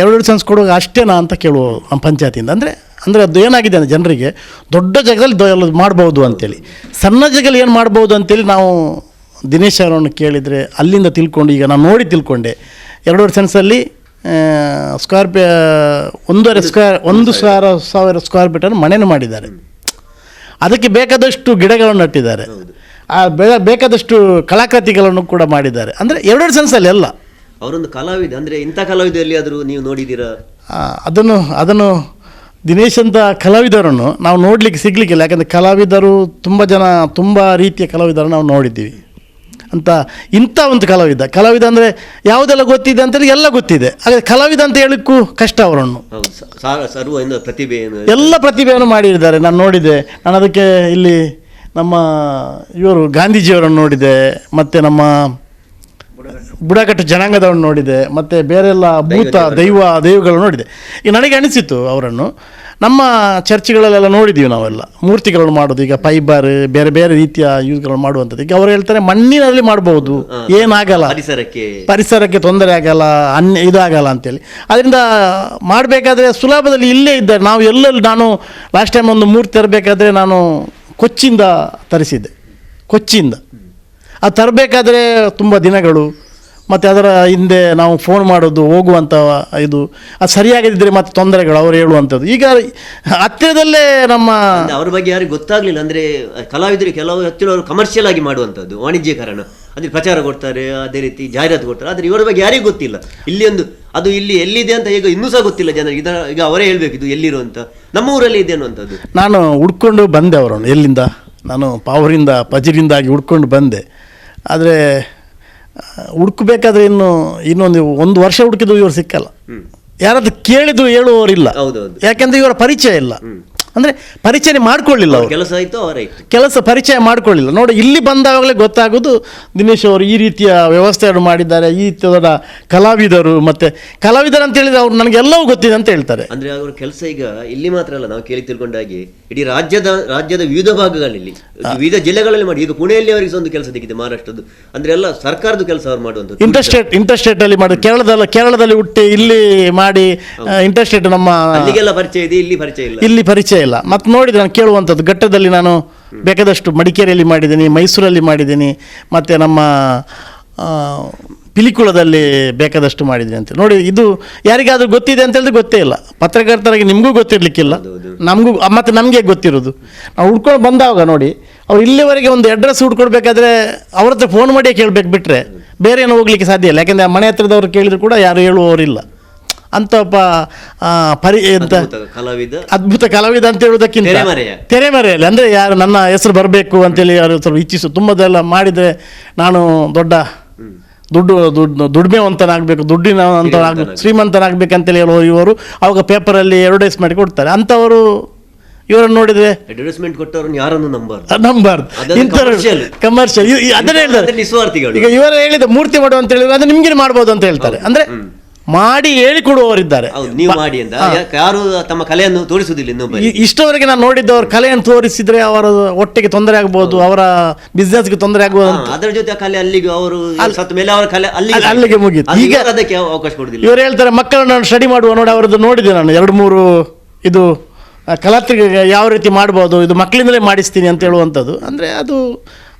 2.5 ಸೆನ್ಸ್ ಕೊಡುವಾಗ ಅಷ್ಟೇನಾ ಅಂತ ಕೇಳುವ ನಮ್ಮ ಪಂಚಾಯತಿಂದ. ಅಂದರೆ ಅದು ಏನಾಗಿದೆ ಅಂದರೆ ಜನರಿಗೆ ದೊಡ್ಡ ಜಾಗದಲ್ಲಿ ಮಾಡ್ಬೋದು ಅಂತೇಳಿ, ಸಣ್ಣ ಜಾಗದಲ್ಲಿ ಏನು ಮಾಡ್ಬೋದು ಅಂತೇಳಿ ನಾವು ದಿನೇಶ್ ಅವರನ್ನು ಕೇಳಿದರೆ ಅಲ್ಲಿಂದ ತಿಳ್ಕೊಂಡು ಈಗ ನಾನು ನೋಡಿ ತಿಳ್ಕೊಂಡೆ. 2.5 ಸೆನ್ಸಲ್ಲಿ ಒಂದು ಸಾವಿರ ಸ್ಕ್ವೇರ್ ಫೀಟನ್ನು ಮನೆಯನ್ನು ಮಾಡಿದ್ದಾರೆ. ಅದಕ್ಕೆ ಬೇಕಾದಷ್ಟು ಗಿಡಗಳನ್ನು ನಟ್ಟಿದ್ದಾರೆ, ಬೇಕಾದಷ್ಟು ಕಲಾಕೃತಿಗಳನ್ನು ಕೂಡ ಮಾಡಿದ್ದಾರೆ. ಅಂದರೆ 2.5 ಸೆನ್ಸಲ್ಲಿ ಎಲ್ಲ ಅವರೊಂದು ಕಲಾವಿದ. ಅಂದರೆ ಇಂಥ ಕಲಾವಿದಲ್ಲಿ ಆದರೂ ನೀವು ನೋಡಿದ್ದೀರಾ? ಅದನ್ನು ದಿನೇಶ್ ಅಂತ ಕಲಾವಿದರನ್ನು ನಾವು ನೋಡಲಿಕ್ಕೆ ಸಿಗಲಿಕ್ಕಿಲ್ಲ. ಯಾಕಂದರೆ ಕಲಾವಿದರು ತುಂಬ ರೀತಿಯ ಕಲಾವಿದರನ್ನು ನಾವು ನೋಡಿದ್ದೀವಿ. ಇಂಥ ಒಂದು ಕಲಾವಿದ ಅಂದರೆ ಯಾವುದೆಲ್ಲ ಗೊತ್ತಿದೆ ಅಂತೇಳಿ ಎಲ್ಲ ಗೊತ್ತಿದೆ. ಹಾಗೆ ಕಲಾವಿದ ಅಂತ ಹೇಳಲಿಕ್ಕೂ ಕಷ್ಟ ಅವರನ್ನು. ಎಲ್ಲ ಪ್ರತಿಭೆಯನ್ನು ಮಾಡಿದ್ದಾರೆ, ನಾನು ನೋಡಿದೆ. ನಾನು ಅದಕ್ಕೆ ಇಲ್ಲಿ ನಮ್ಮ ಗಾಂಧೀಜಿಯವರನ್ನು ನೋಡಿದೆ, ಮತ್ತು ನಮ್ಮ ಬುಡಕಟ್ಟು ಜನಾಂಗದವರನ್ನು ನೋಡಿದೆ, ಮತ್ತು ಬೇರೆಲ್ಲ ದೈವಗಳನ್ನು ನೋಡಿದೆ. ಈಗ ನನಗೆ ಅನಿಸಿತು ಅವರನ್ನು ನಮ್ಮ ಚರ್ಚ್ಗಳಲ್ಲೆಲ್ಲ ನೋಡಿದ್ದೀವಿ ನಾವೆಲ್ಲ ಮೂರ್ತಿಗಳನ್ನು ಮಾಡೋದು. ಈಗ ಫೈಬರ್ ಬೇರೆ ಬೇರೆ ರೀತಿಯ ಯೂಸ್ಗಳನ್ನು ಮಾಡುವಂಥದ್ದು. ಈಗ ಅವರು ಹೇಳ್ತಾರೆ ಮಣ್ಣಿನಲ್ಲಿ ಮಾಡ್ಬೋದು, ಏನಾಗಲ್ಲ, ಪರಿಸರಕ್ಕೆ ತೊಂದರೆ ಆಗಲ್ಲ, ಇದಾಗಲ್ಲ ಅಂತೇಳಿ. ಅದರಿಂದ ಮಾಡಬೇಕಾದ್ರೆ ಸುಲಭದಲ್ಲಿ ಇಲ್ಲೇ ಇದ್ದಾರೆ. ನಾವು ಎಲ್ಲೆಲ್ಲಿ, ನಾನು ಲಾಸ್ಟ್ ಟೈಮ್ ಒಂದು ಮೂರ್ತಿ ತರಬೇಕಾದ್ರೆ ನಾನು ಕೊಚ್ಚಿಯಿಂದ ತರಿಸಿದ್ದೆ. ಅದು ತರಬೇಕಾದ್ರೆ ತುಂಬ ದಿನಗಳು, ಮತ್ತು ಅದರ ಹಿಂದೆ ನಾವು ಫೋನ್ ಮಾಡೋದು, ಹೋಗುವಂಥ ಇದು, ಅದು ಸರಿಯಾಗಿದ್ದರೆ ಮತ್ತು ತೊಂದರೆಗಳು ಅವರು ಹೇಳುವಂಥದ್ದು. ಈಗ ಹತ್ತಿರದಲ್ಲೇ ನಮ್ಮ ಅವ್ರ ಬಗ್ಗೆ ಯಾರಿಗೆ ಗೊತ್ತಾಗಲಿಲ್ಲ. ಅಂದರೆ ಕಲಾವಿದರು ಕೆಲವು ಹತ್ತಿರವರು ಕಮರ್ಷಿಯಲ್ ಆಗಿ ಮಾಡುವಂಥದ್ದು, ವಾಣಿಜ್ಯೀಕರಣ, ಅಂದರೆ ಪ್ರಚಾರ ಕೊಡ್ತಾರೆ, ಅದೇ ರೀತಿ ಜಾಹೀರಾತು ಕೊಡ್ತಾರೆ. ಆದರೆ ಇವರ ಬಗ್ಗೆ ಯಾರಿಗೂ ಗೊತ್ತಿಲ್ಲ. ಇಲ್ಲಿ ಅದು ಇಲ್ಲಿ ಎಲ್ಲಿದೆ ಅಂತ ಈಗ ಇನ್ನೂ ಸಹ ಗೊತ್ತಿಲ್ಲ ಜನರಿಗೆ. ಈಗ ಅವರೇ ಹೇಳಬೇಕು ಇದು ಎಲ್ಲಿರುವಂಥ, ನಮ್ಮ ಊರಲ್ಲಿ ಇದೆ ಅನ್ನುವಂಥದ್ದು. ನಾನು ಹುಡ್ಕೊಂಡು ಬಂದೆ ಅವರನ್ನು, ಎಲ್ಲಿಂದ ನಾನು ಪಾವರಿಂದ ಪಜಿರಿಂದಾಗಿ ಹುಡ್ಕೊಂಡು ಬಂದೆ. ಆದರೆ ಹುಡುಕಬೇಕಾದ್ರೆ ಇನ್ನೊಂದು ವರ್ಷ ಹುಡುಕಿದ್ರು ಇವರು ಸಿಕ್ಕಲ್ಲ. ಯಾರಾದ್ರೂ ಕೇಳಿದ್ರು ಹೇಳುವವರಿಲ್ಲ. ಯಾಕೆಂದ್ರೆ ಇವರ ಪರಿಚಯ ಇಲ್ಲ. ಅಂದರೆ ಪರಿಚಯ ಮಾಡ್ಕೊಳ್ಳಿಲ್ಲ ಅವರು. ಕೆಲಸ ಪರಿಚಯ ಮಾಡ್ಕೊಳ್ಳಿಲ್ಲ. ನೋಡಿ, ಇಲ್ಲಿ ಬಂದಾಗಲೇ ಗೊತ್ತಾಗೋದು ದಿನೇಶ್ ಅವರು ಈ ರೀತಿಯ ವ್ಯವಸ್ಥೆಯನ್ನು ಮಾಡಿದ್ದಾರೆ, ಈ ಥರದ ಕಲಾವಿದರು. ಮತ್ತು ಕಲಾವಿದರು ಅಂತ ಹೇಳಿದ್ರೆ ಅವ್ರು ನನಗೆಲ್ಲವೂ ಗೊತ್ತಿದೆ ಅಂತ ಹೇಳ್ತಾರೆ. ಅಂದರೆ ಅವರ ಕೆಲಸ ಈಗ ಇಲ್ಲಿ ಮಾತ್ರ ಅಲ್ಲ, ನಾವು ಕೇಳಿ ತಿಳ್ಕೊಂಡಾಗಿ ಇಡೀ ರಾಜ್ಯದ ವಿವಿಧ ಭಾಗಗಳಲ್ಲಿ, ವಿವಿಧ ಜಿಲ್ಲೆಗಳಲ್ಲಿ ಮಾಡಿ. ಈಗ ಪುಣೆಯಲ್ಲಿ ಅವರಿಗೆ ಒಂದು ಕೆಲಸ ಸಿಕ್ಕಿದೆ, ಮಹಾರಾಷ್ಟ್ರದ್ದು. ಅಂದರೆ ಎಲ್ಲ ಸರ್ಕಾರದ ಕೆಲಸ ಅವ್ರು ಮಾಡುವಂಥದ್ದು. ಇಂಟರ್ಸ್ಟೇಟ್ ಅಲ್ಲಿ ಮಾಡಿ, ಕೇರಳದಲ್ಲಿ ಹುಟ್ಟಿ ಇಲ್ಲಿ ಮಾಡಿ ಇಂಟರ್ಸ್ಟೇಟ್. ನಮ್ಮ ಅಲ್ಲಿಗೆಲ್ಲ ಪರಿಚಯ ಇದೆ, ಇಲ್ಲಿ ಪರಿಚಯ ಇಲ್ಲ. ಮತ್ತು ನೋಡಿದ್ರೆ ನಾನು ಕೇಳುವಂಥದ್ದು, ಘಟ್ಟದಲ್ಲಿ ನಾನು ಬೇಕಾದಷ್ಟು ಮಡಿಕೇರಿಯಲ್ಲಿ ಮಾಡಿದ್ದೀನಿ, ಮೈಸೂರಲ್ಲಿ ಮಾಡಿದ್ದೀನಿ, ಮತ್ತು ನಮ್ಮ ಪಿಲಿಕುಳದಲ್ಲಿ ಬೇಕಾದಷ್ಟು ಮಾಡಿದ್ದೀನಿ ಅಂತ ನೋಡಿ. ಇದು ಯಾರಿಗಾದ್ರೂ ಗೊತ್ತಿದೆ ಅಂತ ಹೇಳಿದ್ರೆ ಗೊತ್ತೇ ಇಲ್ಲ. ಪತ್ರಕರ್ತರಾಗಿ ನಿಮಗೂ ಗೊತ್ತಿರಲಿಕ್ಕಿಲ್ಲ, ಮತ್ತು ನಮಗೆ ಗೊತ್ತಿರೋದು. ನಾವು ಹುಡ್ಕೊಂಡು ಬಂದಾಗ ನೋಡಿ, ಅವ್ರು ಇಲ್ಲಿವರೆಗೆ ಒಂದು ಅಡ್ರೆಸ್ ಹುಡ್ಕೊಡ್ಬೇಕಾದ್ರೆ ಅವ್ರ ಹತ್ರ ಫೋನ್ ಮಾಡಿಯೇ ಕೇಳಬೇಕು, ಬಿಟ್ಟರೆ ಬೇರೆ ಏನು ಹೋಗ್ಲಿಕ್ಕೆ ಸಾಧ್ಯ ಇಲ್ಲ. ಯಾಕೆಂದರೆ ಮನೆ ಹತ್ರದವ್ರು ಕೇಳಿದ್ರು ಕೂಡ ಯಾರು ಹೇಳುವವರಿಲ್ಲ. ಅಂತ ಒಬ್ಬ ಅದ್ಭುತ ಕಲಾವಿದ ಅಂತ ಹೇಳೋದಕ್ಕಿಂತ ತೆರೆಮರೆಯಲ್ಲಿ, ಅಂದರೆ ಯಾರು ನನ್ನ ಹೆಸರು ಬರಬೇಕು ಅಂತೇಳಿ ಯಾರು ಸ್ವಲ್ಪ ಇಚ್ಛಿಸು. ತುಂಬದೆಲ್ಲ ಮಾಡಿದರೆ ನಾನು ದೊಡ್ಡ ದುಡ್ಮೆವಂತನಾಗಬೇಕು, ಶ್ರೀಮಂತನಾಗಬೇಕಂತೇಳಿ ಹೇಳುವ ಇವರು ಅವಾಗ ಪೇಪರಲ್ಲಿ ಅಡ್ವರ್ಟೈಸ್ ಮಾಡಿ ಕೊಡ್ತಾರೆ. ಅಂಥವರು ಇವರನ್ನು ನೋಡಿದ್ರೆ ಅಡ್ವರ್ಟೈಸ್ಮೆಂಟ್ ಕೊಟ್ಟವ್ರನ್ನ ಯಾರನ್ನು ನಂಬಾರ್ದು. ನಂಬಾರ್ದು. ಅದೆಲ್ಲ ಇಂಥವ್ರು commercial. ಕಮರ್ಷಿಯಲ್ ಅದನ್ನೇ ಹೇಳ್ತಾರೆ. ಅಂದ್ರೆ ನಿಸ್ವಾರ್ಥಿಗಳು. ಈಗ ಇವರು ಹೇಳಿದ ಮೂರ್ತಿ ಮಾಡುವ ಅಂತ ಹೇಳಿದ್ರೆ ಅದು ನಿಮ್ಗೆ ಮಾಡ್ಬೋದು ಅಂತ ಹೇಳ್ತಾರೆ. ಅಂದ್ರೆ ಮಾಡಿ ಹೇಳಿಕೊಡುವವರಿದ್ದಾರೆ. ಹೌದು, ನೀವು ಮಾಡಿ ಅಂತ ಯಾರು ತಮ್ಮ ಕಲೆಯನ್ನು ತೋರಿಸುವುದಿಲ್ಲ ಇನ್ನೊಬ್ಬ. ಇಷ್ಟವರೆಗೆ ನಾನು ನೋಡಿದ್ದವರು ಕಲೆಯನ್ನು ತೋರಿಸಿದ್ರೆ ಅವರ ಹೊಟ್ಟೆಗೆ ತೊಂದರೆ ಆಗ್ಬೋದು, ಅವರ ಬಿಸ್ನೆಸ್ಗೆ ತೊಂದರೆ ಆಗ್ಬೋದು ಅಂತ. ಅದರ ಜೊತೆ ಆ ಕಲೆ ಅಲ್ಲಿಗೆ ಅವರು ಸತ್ತ ಮೇಲೆ ಅವರ ಕಲೆ ಅಲ್ಲಿಗೆ ಮುಗೀತು. ಈಗ ಅದಕ್ಕೆ ಅವಕಾಶ ಕೊಡುದಿಲ್ಲ. ಇವರು ಹೇಳ್ತಾರೆ ಮಕ್ಕಳನ್ನು ನಾನು ಸ್ಟಡಿ ಮಾಡುವ ನೋಡಿ, ಅವರದ್ದು ನೋಡಿದೆ ನಾನು 2-3 ಇದು ಕಲಾತ್ರಿಗೆ ಯಾವ ರೀತಿ ಮಾಡ್ಬೋದು, ಇದು ಮಕ್ಕಳಿಂದಲೇ ಮಾಡಿಸ್ತೀನಿ ಅಂತ ಹೇಳುವಂಥದ್ದು. ಅಂದರೆ ಅದು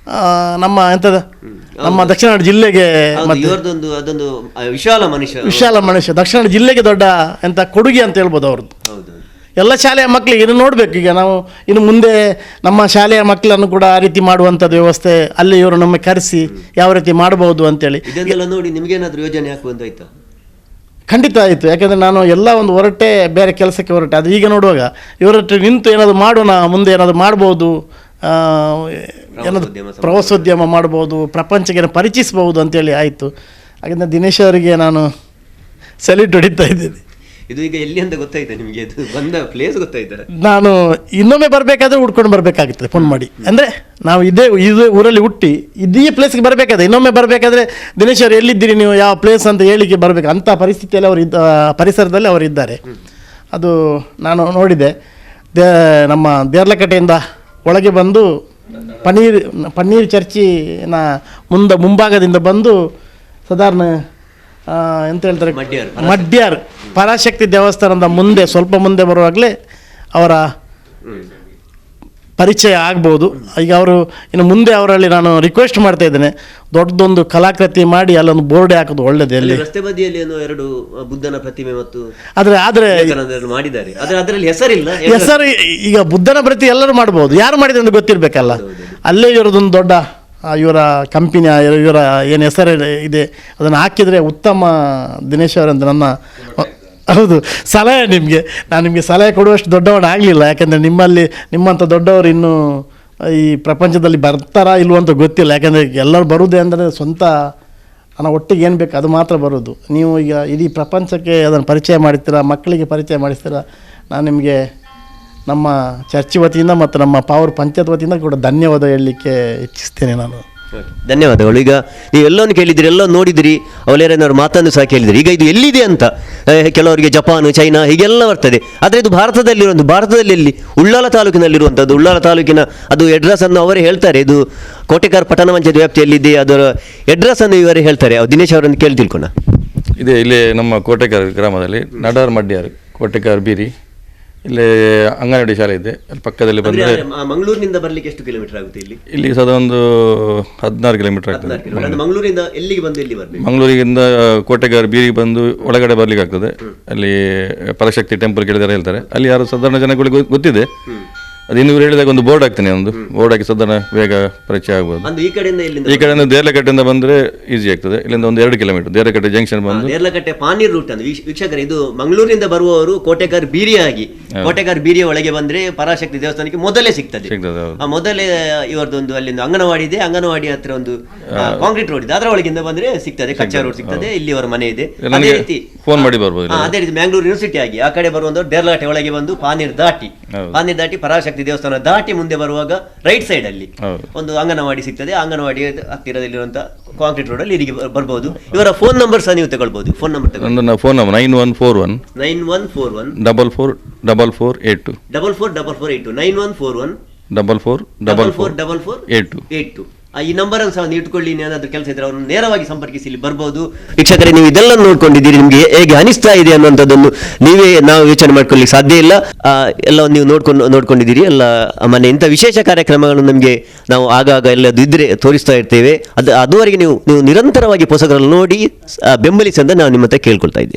ನಮ್ಮ ಎಂಥದ ನಮ್ಮ ದಕ್ಷಿಣ ಕನ್ನಡ ಜಿಲ್ಲೆಗೆ ಇವರದೊಂದು ಅದೊಂದು ವಿಶಾಲ ಮನುಷ್ಯ ದಕ್ಷಿಣ ಕನ್ನಡ ಜಿಲ್ಲೆಗೆ ದೊಡ್ಡ ಎಂಥ ಕೊಡುಗೆ ಅಂತ ಹೇಳ್ಬೋದು ಅವ್ರದ್ದು. ಹೌದು. ಎಲ್ಲ ಶಾಲೆಯ ಮಕ್ಕಳಿಗೆ ಇದು ನೋಡಬೇಕು. ಈಗ ನಾವು ಇನ್ನು ಮುಂದೆ ನಮ್ಮ ಶಾಲೆಯ ಮಕ್ಕಳನ್ನು ಕೂಡ ಆ ರೀತಿ ಮಾಡುವಂಥದ್ದು ವ್ಯವಸ್ಥೆ ಅಲ್ಲಿ ಇವರು ನಮಗೆ ಕರೆಸಿ ಯಾವ ರೀತಿ ಮಾಡ್ಬೋದು ಅಂತೇಳಿ. ಇದನ್ನೆಲ್ಲ ನೋಡಿ ನಿಮಗೇನಾದರೂ ಯೋಜನೆ ಹಾಕುವಂತಾಯ್ತಾ? ಖಂಡಿತ ಆಯಿತು. ಯಾಕೆಂದರೆ ನಾನು ಎಲ್ಲ ಒಂದು ಹೊರಟೆ, ಬೇರೆ ಕೆಲಸಕ್ಕೆ ಹೊರಟೆ. ಅದು ಈಗ ನೋಡುವಾಗ ಇವರೊಟ್ಟಿಗೆ ನಿಂತು ಏನಾದರೂ ಮಾಡೋಣ, ಮುಂದೆ ಏನಾದರೂ ಮಾಡ್ಬೋದು, ಏನಾದರೂ ಪ್ರವಾಸೋದ್ಯಮ ಮಾಡ್ಬೋದು, ಪ್ರಪಂಚಕ್ಕೆ ಪರಿಚಯಿಸ್ಬೋದು ಅಂತೇಳಿ ಆಯಿತು. ಹಾಗೆಂದರೆ ದಿನೇಶ್ ಅವರಿಗೆ ನಾನು ಸೆಲ್ಯೂಟ್ ಹೊಡಿತಾ ಇದ್ದೀನಿ. ಇದು ಈಗ ಎಲ್ಲಿ ಅಂತ ಗೊತ್ತಾಯ್ತಾ ನಿಮಗೆ? ಇದು ಬಂದ ಪ್ಲೇಸ್ ಗೊತ್ತಾಯ್ತಾ? ನಾನು ಇನ್ನೊಮ್ಮೆ ಬರಬೇಕಾದ್ರೆ ಹುಡ್ಕೊಂಡು ಬರಬೇಕಾಗುತ್ತದೆ ಫೋನ್ ಮಾಡಿ. ಅಂದರೆ ನಾವು ಇದು ಊರಲ್ಲಿ ಹುಟ್ಟಿ ಇದೇ ಪ್ಲೇಸ್ಗೆ ಬರಬೇಕಾದ್ರೆ, ಇನ್ನೊಮ್ಮೆ ಬರಬೇಕಾದ್ರೆ ದಿನೇಶ್ ಅವರು ಎಲ್ಲಿದ್ದೀರಿ ನೀವು, ಯಾವ ಪ್ಲೇಸ್ ಅಂತ ಹೇಳಿಕೆ ಬರಬೇಕು. ಅಂಥ ಪರಿಸ್ಥಿತಿಯಲ್ಲಿ ಅವರು ಪರಿಸರದಲ್ಲಿ ಅವರು ಇದ್ದಾರೆ. ಅದು ನಾನು ನೋಡಿದೆ. ನಮ್ಮ ದೇರ್ಲಕಟ್ಟೆಯಿಂದ ಒಳಗೆ ಬಂದು ಪನ್ನೀರ್ ಚರ್ಚಿನ ಮುಂಭಾಗದಿಂದ ಬಂದು ಸಾಧಾರಣ ಎಂತ ಹೇಳ್ತಾರೆ, ಮಡ್ಯಾರ್ ಪರಾಶಕ್ತಿ ದೇವಸ್ಥಾನದ ಮುಂದೆ ಸ್ವಲ್ಪ ಮುಂದೆ ಬರುವಾಗಲೇ ಅವರ ಪರಿಚಯ ಆಗ್ಬೋದು. ಈಗ ಅವರು ಇನ್ನು ಮುಂದೆ ಅವರಲ್ಲಿ ನಾನು ರಿಕ್ವೆಸ್ಟ್ ಮಾಡ್ತಾ ಇದ್ದೇನೆ, ದೊಡ್ಡದೊಂದು ಕಲಾಕೃತಿ ಮಾಡಿ ಅಲ್ಲೊಂದು ಬೋರ್ಡ್ ಹಾಕೋದು ಒಳ್ಳೆಯದು. ಅಲ್ಲಿ ರಸ್ತೆ ಬದಿಯಲ್ಲಿ ಏನೋ 2 ಬುದ್ಧನ ಪ್ರತಿಮೆ ಮತ್ತು ಆದರೆ ಮಾಡಿದ್ದಾರೆ. ಅದರಲ್ಲಿ ಹೆಸರಿಲ್ಲ. ಹೆಸರು ಈಗ ಬುದ್ಧನ ಪ್ರತಿ ಎಲ್ಲರೂ ಮಾಡ್ಬೋದು, ಯಾರು ಮಾಡಿದ್ರೆ ಅಂತ ಗೊತ್ತಿರಬೇಕಲ್ಲ. ಅಲ್ಲೇ ಇರೋದೊಂದು ದೊಡ್ಡ ಇವರ ಕಂಪನಿಯ ಇವರ ಏನು ಹೆಸರು ಇದೆ ಅದನ್ನು ಹಾಕಿದರೆ ಉತ್ತಮ. ದಿನೇಶ್ ಅವರಂತ ನನ್ನ ಹೌದು ಸಲಹೆ ನಿಮಗೆ. ನಾನು ನಿಮಗೆ ಸಲಹೆ ಕೊಡುವಷ್ಟು ದೊಡ್ಡವನು ಆಗಲಿಲ್ಲ. ಯಾಕೆಂದರೆ ನಿಮ್ಮಂಥ ದೊಡ್ಡವರು ಇನ್ನೂ ಈ ಪ್ರಪಂಚದಲ್ಲಿ ಬರ್ತಾರಾ ಇಲ್ವೋ ಅಂತ ಗೊತ್ತಿಲ್ಲ. ಯಾಕೆಂದರೆ ಎಲ್ಲರೂ ಬರುವುದೇ ಅಂದರೆ ಸ್ವಂತ ಹಣ ಒಟ್ಟಿಗೆ ಏನು ಬೇಕು ಅದು ಮಾತ್ರ ಬರೋದು. ನೀವು ಈಗ ಇಡೀ ಪ್ರಪಂಚಕ್ಕೆ ಅದನ್ನು ಪರಿಚಯ ಮಾಡ್ತೀರಾ, ಮಕ್ಕಳಿಗೆ ಪರಿಚಯ ಮಾಡಿಸ್ತೀರಾ. ನಾನು ನಿಮಗೆ ನಮ್ಮ ಚರ್ಚ್ ವತಿಯಿಂದ ಮತ್ತು ನಮ್ಮ ಪಾವರ್ ಪಂಚಾಯತ್ ವತಿಯಿಂದ ಕೂಡ ಧನ್ಯವಾದ ಹೇಳಲಿಕ್ಕೆ ಇಚ್ಛಿಸ್ತೇನೆ ನಾನು. ಧನ್ಯವಾದಗಳು. ಈಗ ನೀವು ಎಲ್ಲವನ್ನು ಕೇಳಿದಿರಿ, ಎಲ್ಲ ನೋಡಿದಿರಿ, ಅವಲೇರನವರು ಮಾತನ್ನು ಸಹ ಕೇಳಿದಿರಿ. ಈಗ ಇದು ಎಲ್ಲಿದೆ ಅಂತ ಕೆಲವರಿಗೆ ಜಪಾನ್, ಚೈನಾ ಹೀಗೆಲ್ಲ ಬರ್ತದೆ. ಆದರೆ ಇದು ಭಾರತದಲ್ಲಿ ಎಲ್ಲಿ? ಉಳ್ಳಾಲ ತಾಲೂಕಿನಲ್ಲಿರುವಂಥದ್ದು. ಉಳ್ಳಾಲ ತಾಲೂಕಿನ ಅದು ಅಡ್ರೆಸ್ಸನ್ನು ಅವರೇ ಹೇಳ್ತಾರೆ. ಇದು ಕೋಟೆಕಾರ್ ಪಟ್ಟಣ ಪಂಚಾಯತ್ ವ್ಯಾಪ್ತಿಯಲ್ಲಿದೆ. ಅದರ ಅಡ್ರೆಸ್ಸನ್ನು ಇವರೇ ಹೇಳ್ತಾರೆ. ದಿನೇಶ್ ಅವರನ್ನು ಕೇಳಿ ತಿಳ್ಕೊಣ. ಇದೆ ಇಲ್ಲಿ ನಮ್ಮ ಕೋಟೆಕಾರ್ ಗ್ರಾಮದಲ್ಲಿ ನಡಾರ್ ಮಡ್ಯಾರ್ ಕೋಟೆಕಾರ್ ಬೀರಿ ಇಲ್ಲಿ ಅಂಗನವಾಡಿ ಶಾಲೆ ಇದೆ. ಅಲ್ಲಿ ಪಕ್ಕದಲ್ಲಿ ಬಂದರೆ ಮಂಗಳೂರಿನಿಂದ ಬರಲಿಕ್ಕೆ ಎಷ್ಟು ಕಿಲೋಮೀಟರ್ ಆಗುತ್ತೆ? ಇಲ್ಲಿ ಸದಾ ಒಂದು 16 ಕಿಲೋಮೀಟರ್ ಆಗ್ತದೆ. ಮಂಗಳೂರಿಂದ ಎಲ್ಲಿಗೆ ಬಂದು ಎಲ್ಲಿ ಬರಬೇಕು? ಮಂಗಳೂರಿಗಿಂದ ಕೋಟೆಗಾರ ಬೀರಿಗೆ ಬಂದು ಒಳಗಡೆ ಬರ್ಲಿಕ್ಕೆ ಆಗ್ತದೆ. ಅಲ್ಲಿ ಪರಶಕ್ತಿ ಟೆಂಪಲ್ ಕೇಳಿದರೆ ಹೇಳ್ತಾರೆ. ಅಲ್ಲಿ ಯಾರು ಸಾಧಾರಣ ಜನಗಳಿಗೆ ಗೊತ್ತಿದೆ. ಅದು ಇನ್ನು ಇವರು ಹೇಳಿದಾಗ ಒಂದು ಬೋರ್ಡ್ ಹಾಕ್ತೇನೆ, ಒಂದು ಬೋರ್ಡ್ ಹಾಕಿ ಸಾಧಾರಣ ಬೇಗ ಪರಿಚಯ ಆಗ್ಬೋದು. ಈ ಕಡೆಯಿಂದ ದೇರ್ಲಕಟ್ಟೆಯಿಂದ ಬಂದರೆ ಈಸಿ ಆಗ್ತದೆ. ಇಲ್ಲಿಂದ ಒಂದು 2 ಕಿಲೋಮೀಟರ್ ದೇರ್ಲಕಟ್ಟೆ ಜಂಕ್ಷನ್ ಬಂದು ದೇರ್ಲಕಟ್ಟೆ ಪಾನೀರ್ ರೂಟ್ ಅಂತ ವೀಕ್ಷಕರು. ಇದು ಮಂಗಳೂರಿನಿಂದ ಬರುವವರು ಕೋಟೆಕಾರ್ ಬೀರಿಯ ಒಳಗೆ ಬಂದ್ರೆ ಪರಾಶಕ್ತಿ ದೇವಸ್ಥಾನಕ್ಕೆ ಮೊದಲೇ ಸಿಗ್ತದೆ. ಮೊದಲೇ ಇವರದೊಂದು ಅಲ್ಲಿಂದ ಅಂಗನವಾಡಿ ಇದೆ. ಅಂಗನವಾಡಿ ಹತ್ರ ಒಂದು ಕಾಂಕ್ರೀಟ್ ರೋಡ್ ಇದೆ. ಅದರ ಒಳಗಿಂದ ಬಂದ್ರೆ ಸಿಗ್ತದೆ, ಕಚ್ಚಾ ರೋಡ್ ಸಿಗ್ತದೆ. ಇಲ್ಲಿ ಅವರ ಮನೆ ಇದೆ. ಅದೇ ರೀತಿ ಫೋನ್ ಮಾಡಿ ಬರ್ಬೋದು. ಅದೇ ರೀತಿ ಮ್ಯಾಂಗ್ಳೂರ್ ಯೂನಿವರ್ಸಿಟಿ ಆಗಿ ಆ ಕಡೆ ಬರುವಂತವ್ರು ದೇರ್ಲಕಟ್ಟೆ ಒಳಗೆ ಬಂದು ಪಾನೀರ್ ದಾಟಿ ಪರಾಶಕ್ತಿ ದೇವಸ್ಥಾನ ದಾಟಿ ಮುಂದೆ ಬರುವಾಗ ರೈಟ್ ಸೈಡ್ ಅಲ್ಲಿ ಒಂದು ಅಂಗನವಾಡಿ ಸಿಗ್ತದೆ. ಅಂಗನವಾಡಿ ಹತ್ತಿರದಲ್ಲಿರುವಂತಹ ಕಾಂಕ್ರೀಟ್ ರೋಡ್ ಅಲ್ಲಿ ಇಲ್ಲಿಗೆ ಬರ್ಬೋದು. ಇವರ ಫೋನ್ ನಂಬರ್ ಸಹ ನೀವು ತಗೊಳ್ಬಹುದು. Phone number 9141 9141 444482 444482 9141 444482. ಈ ನಂಬರ್ ಅನ್ನು ಸಹ ನೀವು ಇಟ್ಕೊಳ್ಳಿ. ಏನಾದರೂ ಕೆಲಸ ಇದ್ರೆ ಅವರನ್ನು ನೇರವಾಗಿ ಸಂಪರ್ಕಿಸಿ ಇಲ್ಲಿ ಬರ್ಬೋದು. ವೀಕ್ಷಕರೇ, ನೀವು ಇದೆಲ್ಲ ನೋಡ್ಕೊಂಡಿದ್ದೀರಿ. ನಿಮಗೆ ಹೇಗೆ ಅನಿಸ್ತಾ ಇದೆ ಅನ್ನುವಂಥದ್ದನ್ನು ನಾವು ಯೋಚನೆ ಮಾಡ್ಕೊಳ್ಳಿಕ್ಕೆ ಸಾಧ್ಯ ಇಲ್ಲ. ಎಲ್ಲವನ್ನು ನೀವು ನೋಡ್ಕೊಂಡಿದ್ದೀರಿ. ಎಲ್ಲ ಮನೆ ಇಂಥ ವಿಶೇಷ ಕಾರ್ಯಕ್ರಮಗಳನ್ನು ನಮಗೆ ನಾವು ಆಗಾಗ ಎಲ್ಲದು ಇದ್ರೆ ತೋರಿಸ್ತಾ ಇರ್ತೇವೆ. ಅದುವರೆಗೆ ನೀವು ನಿರಂತರವಾಗಿ ಪುಸ್ತಕಗಳನ್ನು ನೋಡಿ ಬೆಂಬಲಿಸಿ ಅಂತ ನಾವು ನಿಮ್ಮ ಹತ್ರ ಕೇಳ್ಕೊಳ್ತಾ ಇದ್ದೇವೆ.